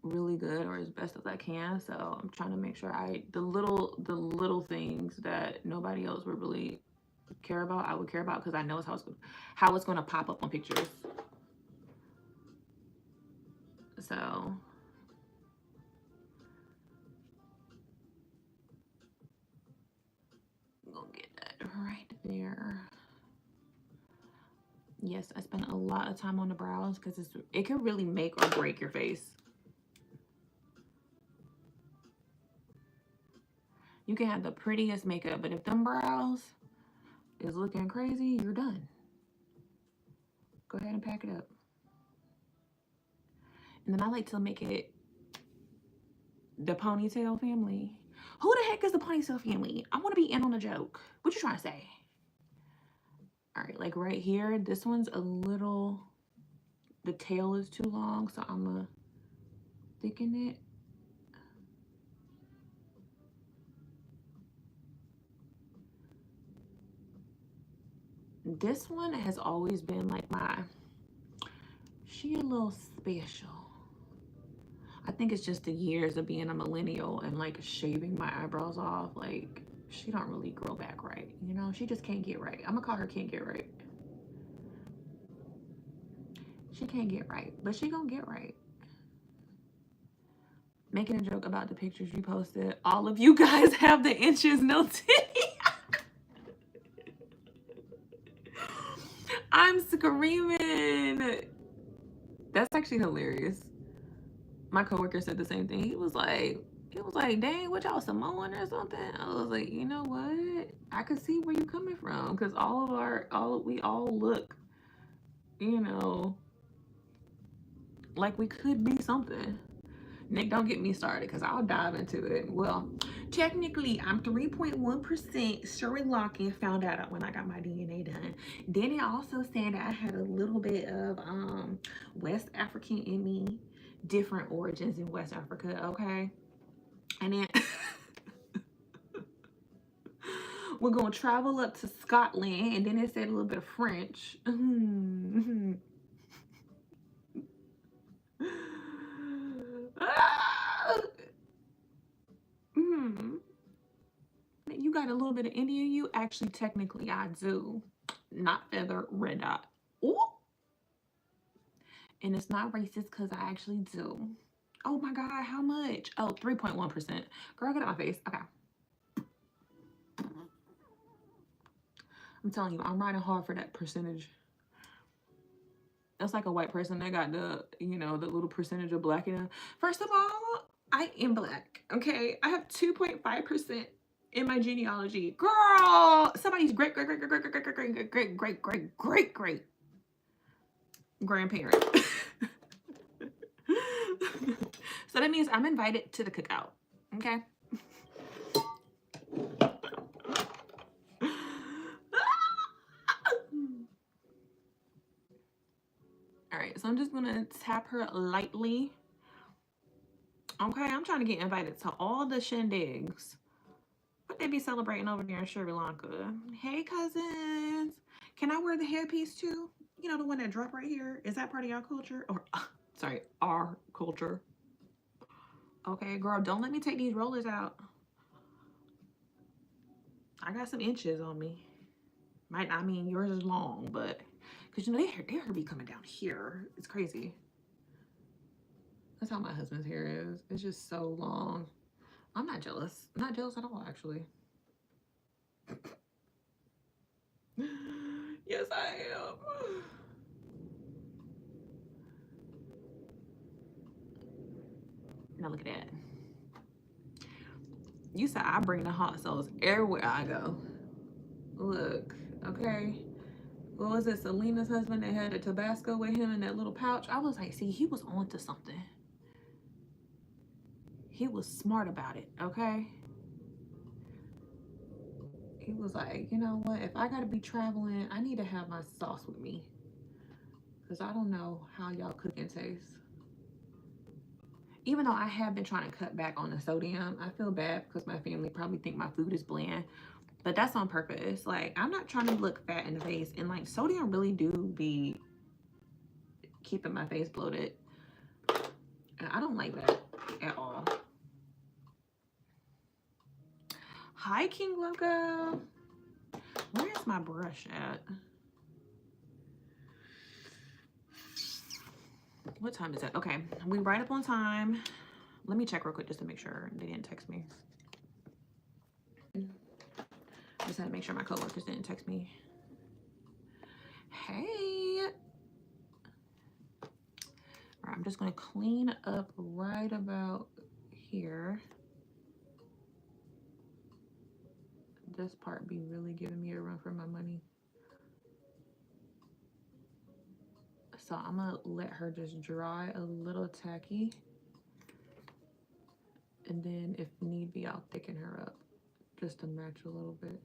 really good or as best as I can. So I'm trying to make sure the little things that nobody else would really care about, I would care about because I know how it's going to pop up on pictures. So go get that right there. Yes, I spent a lot of time on the brows because it can really make or break your face. You can have the prettiest makeup, but if them brows is looking crazy, you're done. Go ahead and pack it up. And then I like to make it the ponytail family. Who the heck is the ponytail family? I want to be in on a joke. What you trying to say? All right, like right here, this one's a little, the tail is too long, so I'm gonna thicken it. This one has always been like she a little special. I think it's just the years of being a millennial and like shaving my eyebrows off. Like, she don't really grow back right. She just can't get right. I'm gonna call her can't get right. She can't get right, but she gonna get right. Making a joke about the pictures you posted. All of you guys have the inches, no titty. I'm screaming. That's actually hilarious. My coworker said the same thing. He was like, dang, what y'all Samoan or something? I was like, you know what? I could see where you're coming from because we all look, like we could be something. Nick, don't get me started because I'll dive into it. Well, technically, I'm 3.1% Sri Lankan, found out when I got my DNA done. Then it also said I had a little bit of West African in me, different origins in West Africa, okay? And then we're going to travel up to Scotland, and then it said a little bit of French. You got a little bit of Indian you? Actually, technically, I do. Not feather, red dot. Ooh. And it's not racist because I actually do. Oh my God, how much? Oh, 3.1%. Girl, get out my face. Okay. I'm telling you, I'm riding hard for that percentage. That's like a white person that got the, you know, the little percentage of black in them. First of all, I am black, okay? I have 2.5% in my genealogy. Girl, somebody's great grandparent. So that means I'm invited to the cookout, okay? All right, so I'm just gonna tap her lightly. Okay, I'm trying to get invited to all the shindigs. What they be celebrating over there in Sri Lanka? Hey, cousins. Can I wear the hairpiece too? You know, the one that drop right here? Is that part of your culture? Or, sorry, our culture. Okay, girl, don't let me take these rollers out. I got some inches on me. I mean, yours is long, but... Because, you know, their hair be coming down here. It's crazy. That's how my husband's hair is. It's just so long. I'm not jealous. I'm not jealous at all, actually. Yes, I am. Now look at that. You said I bring the hot sauce everywhere I go. Look, okay. What was it? Selena's husband that had a Tabasco with him in that little pouch. I was like, see, he was on to something. He was smart about it, okay? He was like, you know what? If I gotta be traveling, I need to have my sauce with me. Because I don't know how y'all cooking tastes. Even though I have been trying to cut back on the sodium, I feel bad because my family probably think my food is bland. But that's on purpose. Like, I'm not trying to look fat in the face. And, like, sodium really do be keeping my face bloated. And I don't like that at all. Hi, King Loco. Where's my brush at? What time is it? Okay, we right up on time. Let me check real quick just to make sure they didn't text me. Just had to make sure my coworkers didn't text me. Hey. All right, I'm just gonna clean up right about here. This part be really giving me a run for my money. So I'm gonna let her just dry a little tacky. And then if need be, I'll thicken her up just to match a little bit.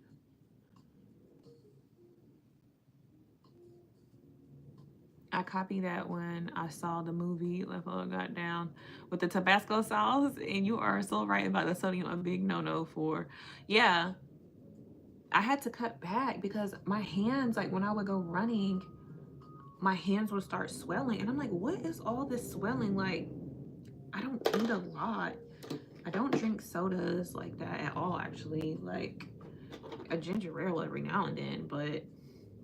I copied that when I saw the movie Left Got Down with the Tabasco sauce, and you are so right about the sodium, a big no-no for, yeah. I had to cut back because my hands, like when I would go running, my hands would start swelling. And I'm like, what is all this swelling? Like, I don't eat a lot. I don't drink sodas like that at all, actually. Like, a ginger ale every now and then, but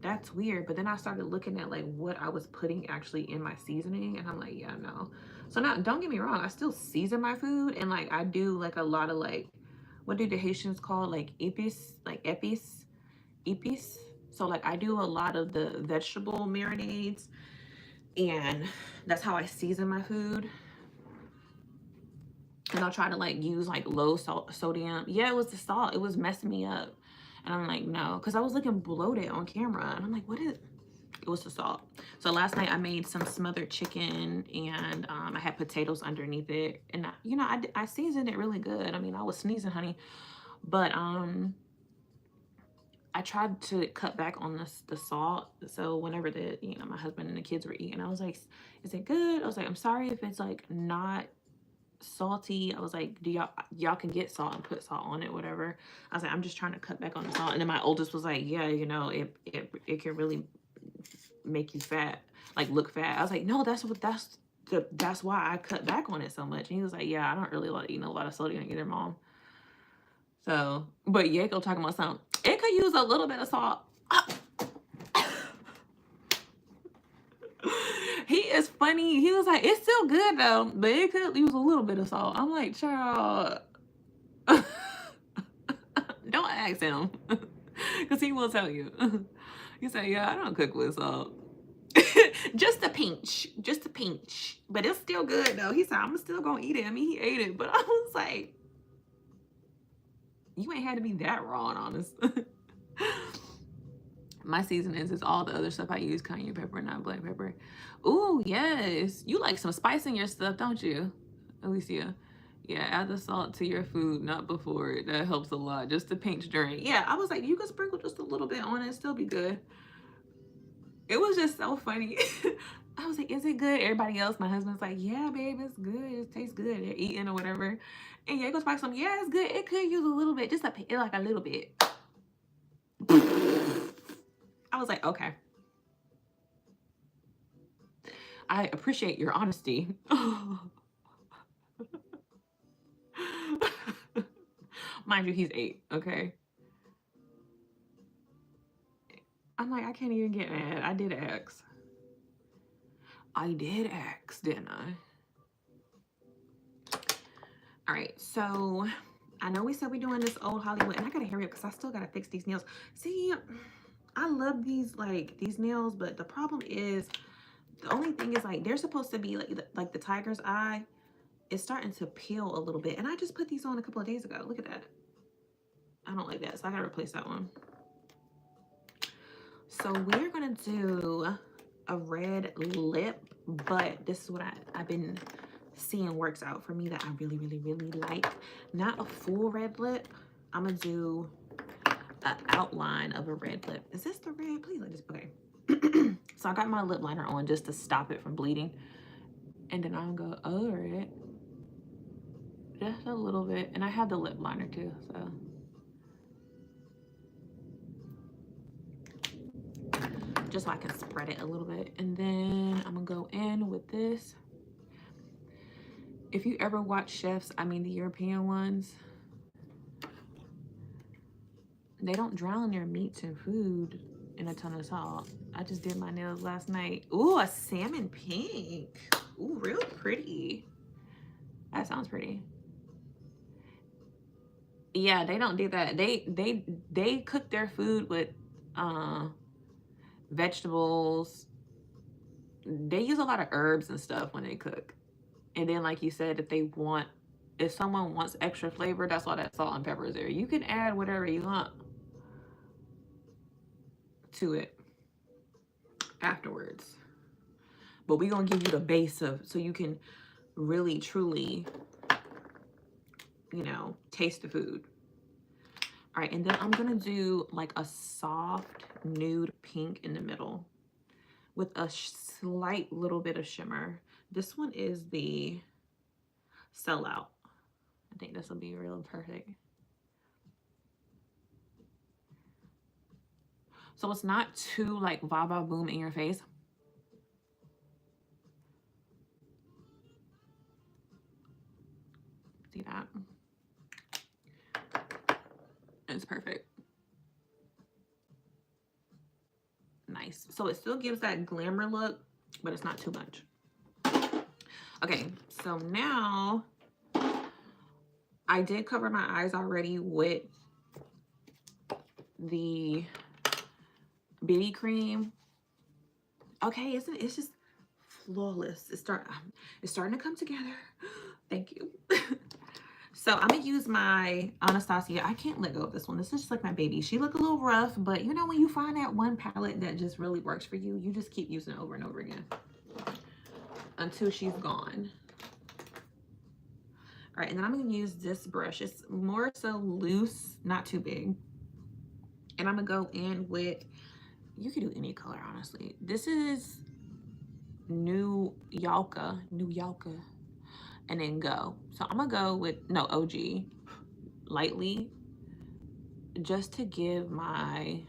that's weird. But then I started looking at like what I was putting actually in my seasoning, and I'm like, yeah, no. So now, don't get me wrong, I still season my food, and like I do like a lot of like, what do the Haitians call like epis, like epis. So like I do a lot of the vegetable marinades, and that's how I season my food. And I'll try to like use like low sodium. Yeah, it was the salt. It was messing me up. And I'm like, no, because I was looking bloated on camera. And I'm like, what is, it was the salt. So last night I made some smothered chicken, and I had potatoes underneath it. And you know, I seasoned it really good. I mean, I was sneezing, honey. But I tried to cut back on the salt. So whenever my husband and the kids were eating, I was like, is it good? I was like, I'm sorry if it's like not salty. I was like, do y'all can get salt and put salt on it, whatever. I was like, I'm just trying to cut back on the salt. And then my oldest was like, yeah, you know, it can really make you fat, like look fat. I was like, no, that's why I cut back on it so much. And he was like, yeah, I don't really like eating a lot of sodium either, Mom. So, but Yako talking about something. It could use a little bit of salt. He is funny. He was like, it's still good though, but it could use a little bit of salt. I'm like, child, don't ask him, because he will tell you. He said, yeah, I don't cook with salt. Just a pinch, but it's still good though. He said, I'm still gonna eat it. I mean, he ate it, but I was like, you ain't had to be that raw and honest. My seasonings is all the other stuff I use, cayenne pepper, not black pepper. Ooh, yes. You like some spice in your stuff, don't you, Alicia? Yeah, add the salt to your food, not before it. That helps a lot. Just a pinch during. Yeah, I was like, you can sprinkle just a little bit on it, still be good. It was just so funny. I was like, is it good? Everybody else, my husband's like, yeah, babe, it's good. It tastes good. They're eating or whatever. And yeah, it goes back some, yeah, it's good. It could use a little bit, just like a little bit. I was like, okay. I appreciate your honesty. Mind you, he's 8, okay? I'm like, I can't even get mad. I did ask. Didn't I? All right, so I know we said we're doing this old Hollywood, and I gotta hurry up because I still gotta fix these nails. See, I love these nails, but the problem is, the only thing is like they're supposed to be like the tiger's eye. It's starting to peel a little bit, and I just put these on a couple of days ago. Look at that. I don't like that, so I gotta replace that one. So we're gonna do a red lip, but this is what I've been seeing works out for me that I really, really, really like. Not a full red lip. I'm gonna do an outline of a red lip. Is this the red? Please let this. Okay. So I got my lip liner on just to stop it from bleeding, and then I'll go over it just a little bit, and I have the lip liner too, so. Just so I can spread it a little bit. And then I'm gonna go in with this. If you ever watch chefs, I mean the European ones, they don't drown their meats and food in a ton of salt. I just did my nails last night. Ooh, a salmon pink. Ooh, real pretty. That sounds pretty. Yeah, they don't do that. They cook their food with vegetables. They use a lot of herbs and stuff when they cook. And then, like you said, if someone wants extra flavor, that's why that salt and pepper is there. You can add whatever you want to it afterwards. But we're going to give you the base so you can really, truly, taste the food. All right, and then I'm going to do like a soft nude pink in the middle with a slight little bit of shimmer. This one is the Sellout. I think this will be real perfect. So it's not too like va boom in your face. See that? It's perfect. Nice. So it still gives that glamour look, but it's not too much. Okay, so now I did cover my eyes already with the BB cream. Okay, it's just flawless. It's starting to come together. Thank you. So I'm gonna use my Anastasia. I can't let go of this one. This is just like my baby. She look a little rough, but you know when you find that one palette that just really works for you, you just keep using it over and over again until she's gone. All right, and then I'm gonna use this brush. It's more so loose, not too big. And I'm gonna go in with, you could do any color, honestly. This is New Yalka, and then go. So I'm gonna go with, no, OG, lightly, just to give my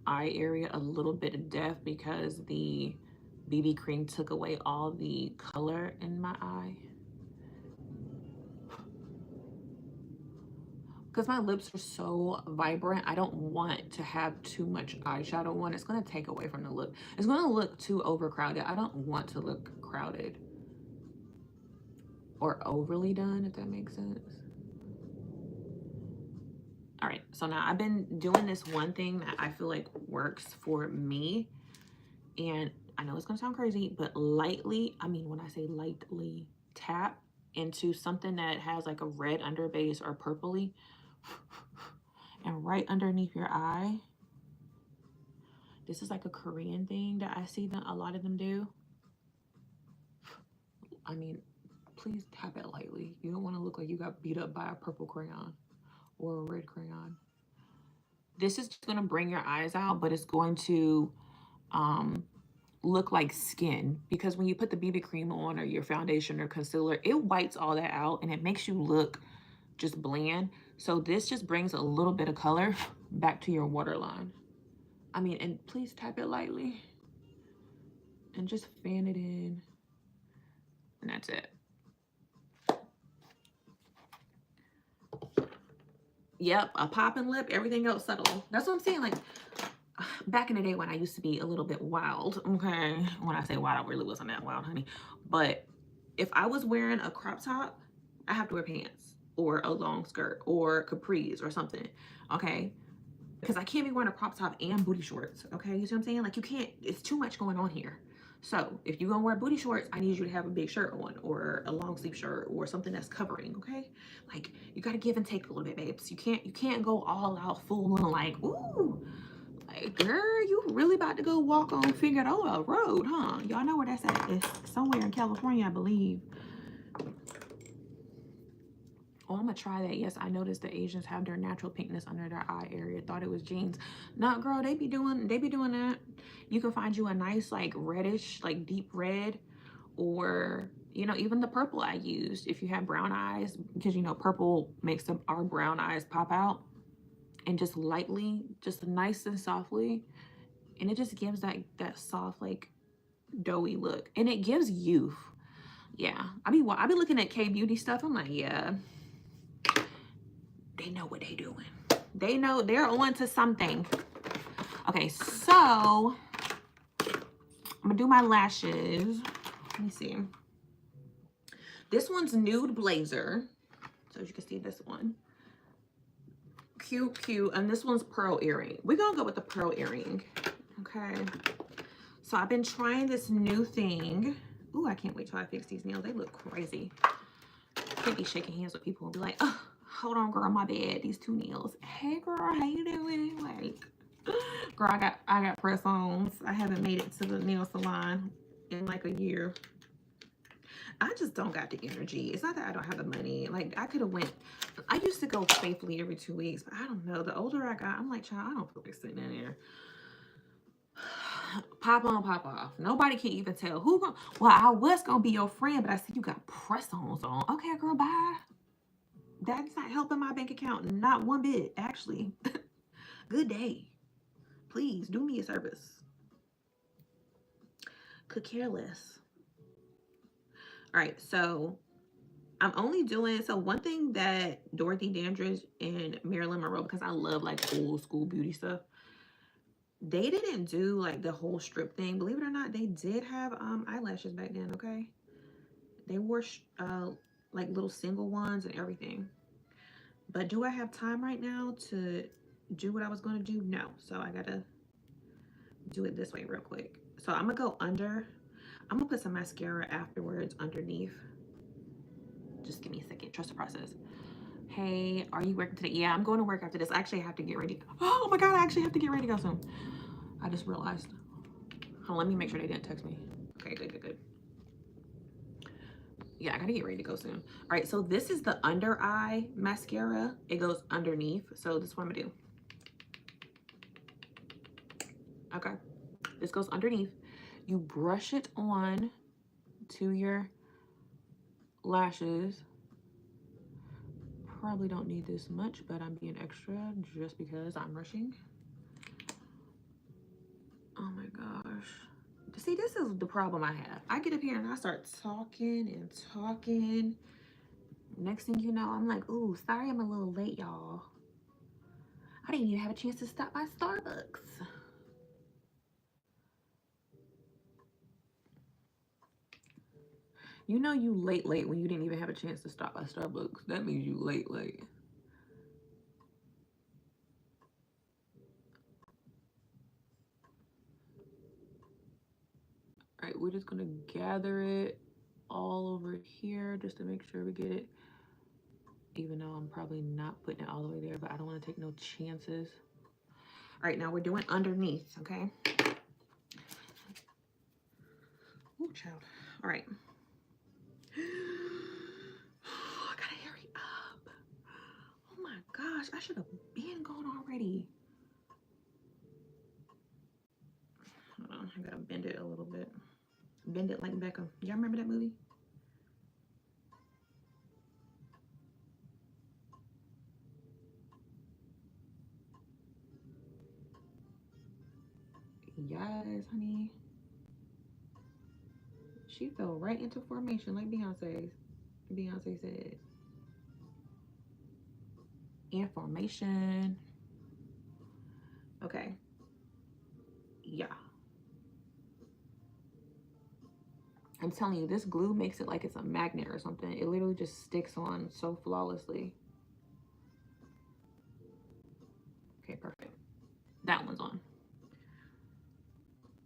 eye area a little bit of depth because the BB cream took away all the color in my eye. because my lips are so vibrant, I don't want to have too much eyeshadow on. It's going to take away from the look. It's going to look too overcrowded. I don't want to look crowded or overly done, if that makes sense. All right, so now I've been doing this one thing that I feel like works for me. And I know it's going to sound crazy, but lightly, I mean, when I say lightly, tap into something that has like a red underbase or purpley, and right underneath your eye. This is like a Korean thing that I see that a lot of them do. I mean, please tap it lightly. You don't want to look like you got beat up by a purple crayon or a red crayon. This is just going to bring your eyes out, but it's going to look like skin, because when you put the BB cream on or your foundation or concealer, it whites all that out and it makes you look just bland. So this just brings a little bit of color back to your waterline. I mean, and please tap it lightly and just fan it in, and that's it. Yep, a popping lip, everything else subtle. That's what I'm saying. Like, back in the day when I used to be a little bit wild, okay? When I say wild, I really wasn't that wild, honey. But if I was wearing a crop top, I have to wear pants or a long skirt or capris or something, okay? Because I can't be wearing a crop top and booty shorts, okay? You see what I'm saying? Like, you can't, it's too much going on here. So if you're gonna wear booty shorts, I need you to have a big shirt on or a long sleeve shirt or something that's covering, okay? Like, you gotta give and take a little bit, babes. You can't go all out full and like, ooh, like, girl, you really about to go walk on Figueroa Road, huh? Y'all know where that's at. It's somewhere in California, I believe. Oh, I'm gonna try that. Yes, I noticed the Asians have their natural pinkness under their eye area. Thought it was genes. No, girl, they be doing that. You can find you a nice like reddish, like deep red, or you know, even the purple I used if you have brown eyes, because you know purple makes our brown eyes pop out, and just lightly, just nice and softly, and it just gives that soft like doughy look, and it gives youth. Yeah, I be looking at K beauty stuff. I'm like, yeah, they know what they doing. They know they're on to something. Okay, so I'm gonna do my lashes. Let me see. This one's Nude Blazer. So as you can see, this one. Cute. And this one's pearl earring. We're gonna go with the pearl earring. Okay. So I've been trying this new thing. Ooh, I can't wait till I fix these nails. They look crazy. I can't be shaking hands with people and be like, oh, hold on, girl, my bad. These two nails. Hey, girl, how you doing? Like, girl, I got press-ons. I haven't made it to the nail salon in like a year. I just don't got the energy. It's not that I don't have the money. Like, I could have went. I used to go faithfully every 2 weeks, but I don't know. The older I got, I'm like, child, I don't feel like sitting in there. Pop on, pop off. Nobody can even tell who gonna. Well, I was gonna be your friend, but I see you got press-ons on. Okay, girl, bye. That's not helping my bank account, not one bit, actually. Good day. Please do me a service. Could care less. All right, so I'm only doing, so one thing that Dorothy Dandridge and Marilyn Monroe, because I love like old school beauty stuff, they didn't do like the whole strip thing. Believe it or not, they did have eyelashes back then, okay? They wore like little single ones and everything. But do I have time right now to do what I was going to do? No. So I got to do it this way real quick. So I'm going to go under. I'm going to put some mascara afterwards underneath. Just give me a second. Trust the process. Hey, are you working today? Yeah, I'm going to work after this. I actually have to get ready. Oh my God, I actually have to get ready to go soon. I just realized. Hold on, let me make sure they didn't text me. Okay, good. Yeah, I gotta get ready to go soon. All right, so this is the under eye mascara. It goes underneath. So this is what I'm gonna do. Okay, this goes underneath. You brush it on to your lashes. Probably don't need this much, but I'm being extra just because I'm rushing. Oh my gosh. See, this is the problem I have. I get up here and I start talking and talking. Next thing you know, I'm like, ooh, sorry I'm a little late, y'all. I didn't even have a chance to stop by Starbucks. You know you late when you didn't even have a chance to stop by Starbucks. That means you late. All right, we're just gonna gather it all over here just to make sure we get it. Even though I'm probably not putting it all the way there, but I don't want to take no chances. All right, now we're doing underneath, okay? Ooh, child. All right. I gotta hurry up. Oh my gosh, I should have been gone already. Hold on, I gotta bend it a little bit. Bend it like Beckham. Y'all remember that movie? Yes, honey. She fell right into formation like Beyonce said. In formation. Okay. Yeah. I'm telling you, this glue makes it like it's a magnet or something. It literally just sticks on so flawlessly. Okay, perfect. That one's on.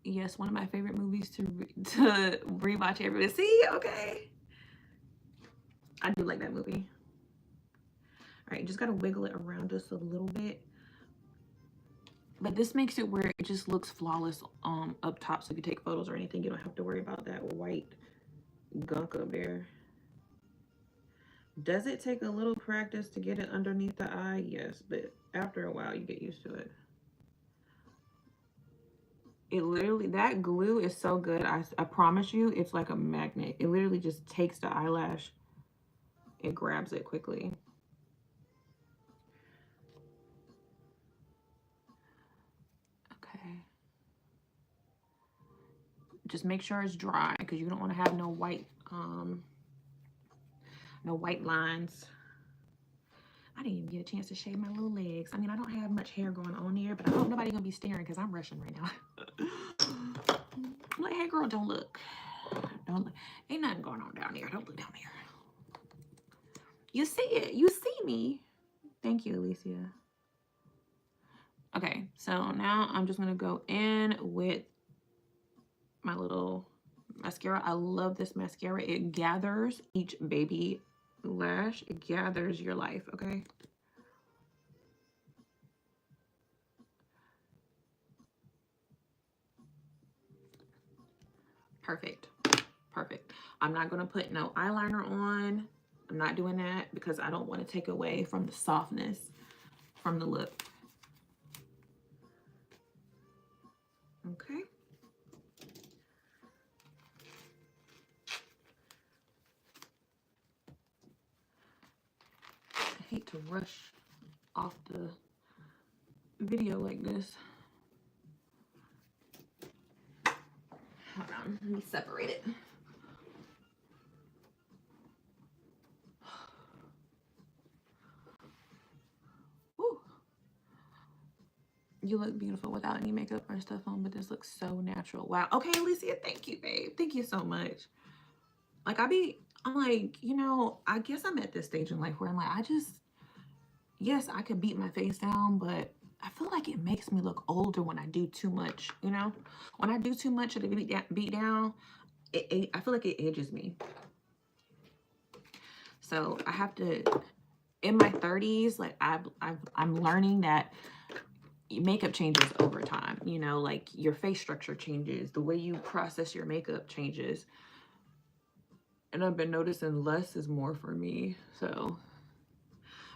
Yes, one of my favorite movies to rewatch every day. See, okay. I do like that movie. All right, just gotta wiggle it around just a little bit. But this makes it where it just looks flawless up top. So if you take photos or anything, you don't have to worry about that white gunk up there. Does it take a little practice to get it underneath the eye? Yes, but after a while you get used to it. It literally, that glue is so good. I promise you, it's like a magnet. It literally just takes the eyelash. It grabs it quickly. Okay. Just make sure it's dry because you don't want to have no white lines. I didn't even get a chance to shave my little legs. I mean, I don't have much hair going on here, but I hope nobody's gonna be staring because I'm rushing right now. I'm like, hey girl, don't look. Don't look. Ain't nothing going on down there. Don't look down there. You see it. You see me. Thank you, Alicia. Okay, so now I'm just gonna go in with my little mascara. I love this mascara. It gathers each baby lash. It gathers your life, okay? Perfect. Perfect. I'm not going to put no eyeliner on. I'm not doing that because I don't want to take away from the softness from the lip. Okay. I hate to rush off the video like this. Hold on, let me separate it. Woo. You look beautiful without any makeup or stuff on, but this looks so natural. Wow. Okay, Alicia, thank you, babe. Thank you so much. Like, I'm like, you know, I guess I'm at this stage in life where I'm like, yes, I could beat my face down, but I feel like it makes me look older when I do too much, you know? When I do too much of the beat down, I feel like it ages me. So I have to, in my 30s, like I'm learning that makeup changes over time, you know, like your face structure changes, the way you process your makeup changes. And I've been noticing less is more for me. So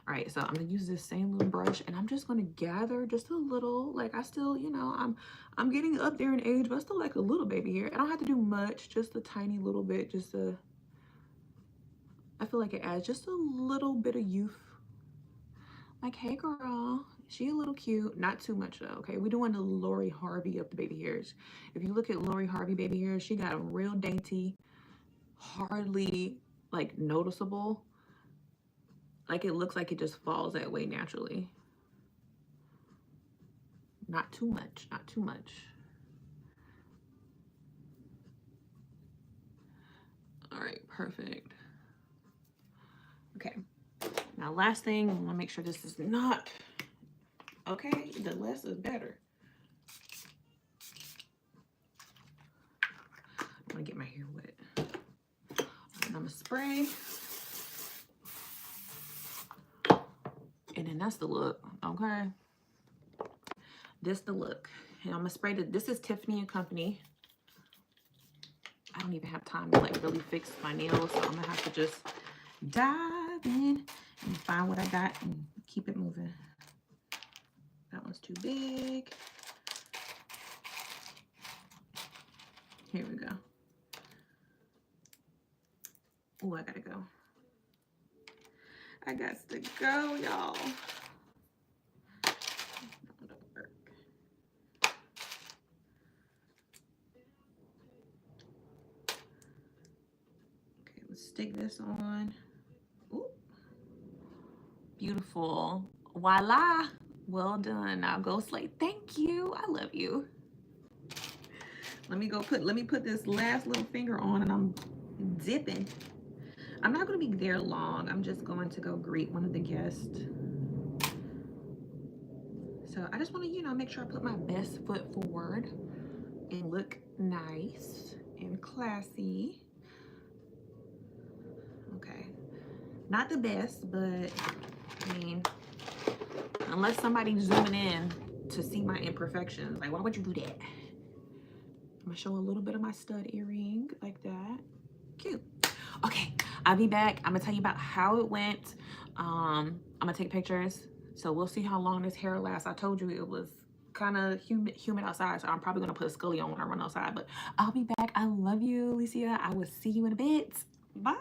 all right, so I'm gonna use this same little brush and I'm just gonna gather just a little. Like I still, you know, I'm getting up there in age, but I still like a little baby hair. I don't have to do much, just a tiny little bit, I feel like it adds just a little bit of youth. Like, hey girl, she a little cute, not too much though, okay? We're doing the Lori Harvey of the baby hairs. If you look at Lori Harvey baby hairs, she got a real dainty, hardly like noticeable. Like, it looks like it just falls that way naturally. Not too much, not too much. All right, perfect. Okay, now last thing, I want to make sure this is not, okay, the less is better. I'm gonna get my hair wet. All right, I'm gonna spray. And then that's the look, okay? This the look. And I'm gonna spray this is Tiffany and Company. I don't even have time to like really fix my nails, so I'm gonna have to just dive in and find what I got and keep it moving. That one's too big. Here we go. Oh, I gotta go. I got to go, y'all. Okay, let's stick this on. Ooh. Beautiful. Voila. Well done. Now go slay. Thank you. I love you. Let me put this last little finger on, and I'm dipping. I'm not going to be there long. I'm just going to go greet one of the guests. So I just want to, you know, make sure I put my best foot forward and look nice and classy. Okay. Not the best, but I mean, unless somebody's zooming in to see my imperfections, like, why would you do that? I'm gonna show a little bit of my stud earring like that. Cute. Okay, I'll be back. I'm gonna tell you about how it went. I'm gonna take pictures, so we'll see how long this hair lasts. I told you it was kind of humid outside, so I'm probably gonna put a scully on when I run outside, but I'll be back. I love you, Alicia. I will see you in a bit. Bye.